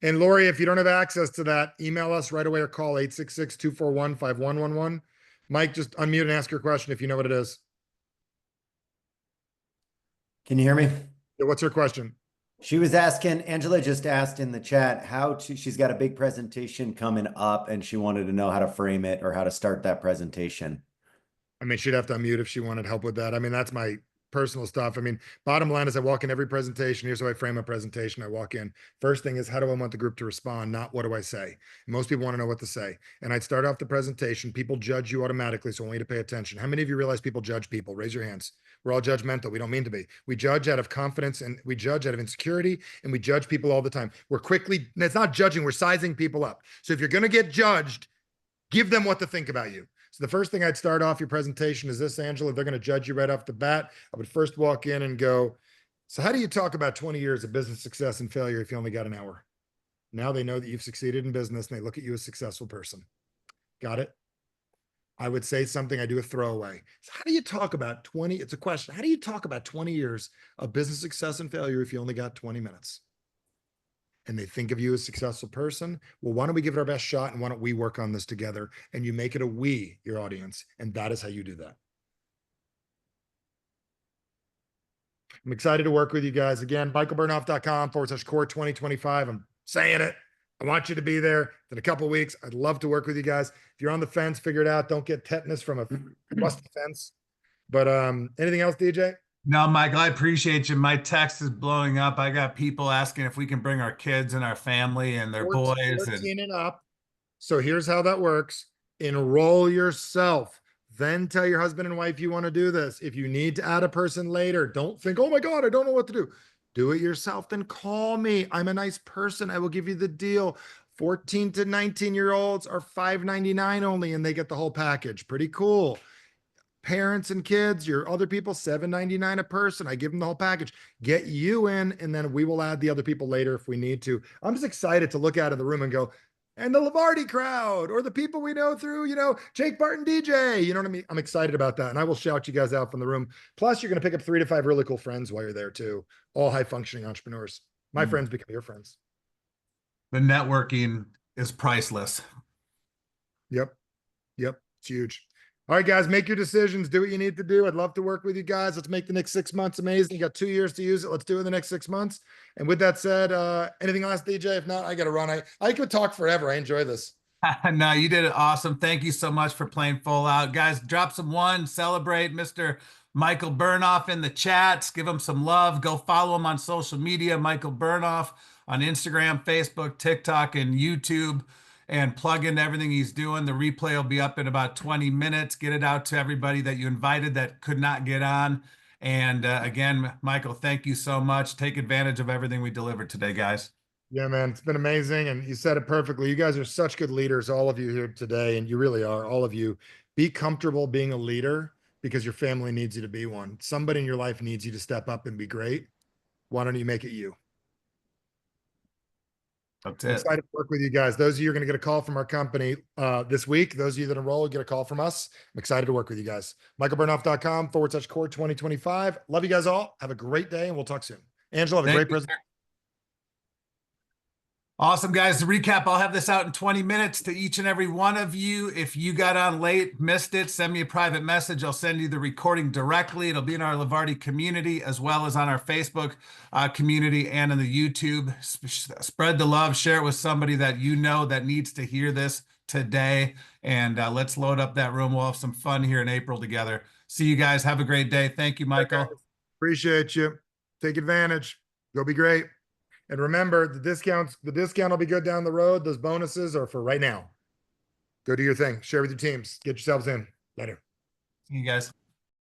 And Lori, if you don't have access to that, email us right away or call 866-241-5111. Mike, just unmute and ask your question if you know what it is. Can you hear me? Yeah, what's her question? She was asking, Angela just asked in the chat she's got a big presentation coming up and she wanted to know how to frame it or how to start that presentation. I mean, she'd have to unmute if she wanted help with that. I mean, that's my personal stuff. I mean, bottom line is I walk in every presentation. Here's how I frame a presentation. I walk in. First thing is, how do I want the group to respond? Not what do I say? Most people want to know what to say. And I'd start off the presentation. People judge you automatically, so I want you to pay attention. How many of you realize people judge people? Raise your hands. We're all judgmental. We don't mean to be. We judge out of confidence and we judge out of insecurity and we judge people all the time. We're quickly, and it's not judging, we're sizing people up. So if you're going to get judged, give them what to think about you. So the first thing I'd start off your presentation is this, Angela. If they're going to judge you right off the bat, I would first walk in and go, so how do you talk about 20 years of business success and failure if you only got an hour? Now they know that you've succeeded in business and they look at you as a successful person. Got it? I would say something, I do a throwaway. So how do you talk about 20? It's a question. How do you talk about 20 years of business success and failure if you only got 20 minutes? And they think of you as a successful person. Well, why don't we give it our best shot and why don't we work on this together? And you make it a we, your audience. And that is how you do that. I'm excited to work with you guys. Again, michaelbernoff.com/core 2025. I'm saying it. I want you to be there in a couple of weeks. I'd love to work with you guys. If you're on the fence, figure it out. Don't get tetanus from a rusty fence. But anything else, DJ? No, Michael, I appreciate you. My text is blowing up. I got people asking if we can bring our kids and our family and their 14 boys. And and up. So here's how that works. Enroll yourself. Then tell your husband and wife you want to do this. If you need to add a person later, don't think, oh my God, I don't know what to do. Do it yourself. Then call me. I'm a nice person. I will give you the deal. 14 to 19-year-olds are $5.99 only, and they get the whole package. Pretty cool. Parents and kids, your other people, $7.99 a person. I give them the whole package. Get you in, and then we will add the other people later if we need to. I'm just excited to look out of the room and go, and the Lavardi crowd, or the people we know through, Jake Barton DJ. You know what I mean? I'm excited about that. And I will shout you guys out from the room. Plus, you're going to pick up 3 to 5 really cool friends while you're there too. All high functioning entrepreneurs. My friends become your friends. the networking is priceless. Yep. It's huge. All right, guys, make your decisions. Do what you need to do. I'd love to work with you guys. Let's make the next 6 months amazing. You got 2 years to use it. Let's do it in the next 6 months. And with that said, anything else, DJ? If not, I got to run. I could talk forever. I enjoy this. No, you did it awesome. Thank you so much for playing full out. Guys, drop some one, celebrate Mr. Michael Bernoff in the chats. Give him some love. Go follow him on social media, Michael Bernoff on Instagram, Facebook, TikTok, and YouTube. And plug into everything he's doing. The replay will be up in about 20 minutes. Get it out to everybody that you invited that could not get on. And again, Michael, thank you so much. Take advantage of everything we delivered today, guys. Yeah, man, it's been amazing. And you said it perfectly. You guys are such good leaders, all of you here today. And you really are, all of you. Be comfortable being a leader because your family needs you to be one. Somebody in your life needs you to step up and be great. Why don't you make it you? That's I'm it. excited to work with you guys. Those of you are going to get a call from our company this week. Those of you that enroll get a call from us. I'm excited to work with you guys. michaelbernoff.com/core 2025. Love you guys all. Have a great day and we'll talk soon. Angela, have a Thank great you, presentation. Awesome, guys. To recap, I'll have this out in 20 minutes to each and every one of you. If you got on late, missed it, send me a private message. I'll send you the recording directly. It'll be in our Lavardi community as well as on our Facebook community and in the YouTube. Spread the love. Share it with somebody that you know that needs to hear this today. And let's load up that room. We'll have some fun here in April together. See you guys. Have a great day. Thank you, Michael. Appreciate you. Take advantage. Go be great. And remember, the discount will be good down the road. Those bonuses are for right now. Go do your thing. Share with your teams. Get yourselves in. Later. See you guys.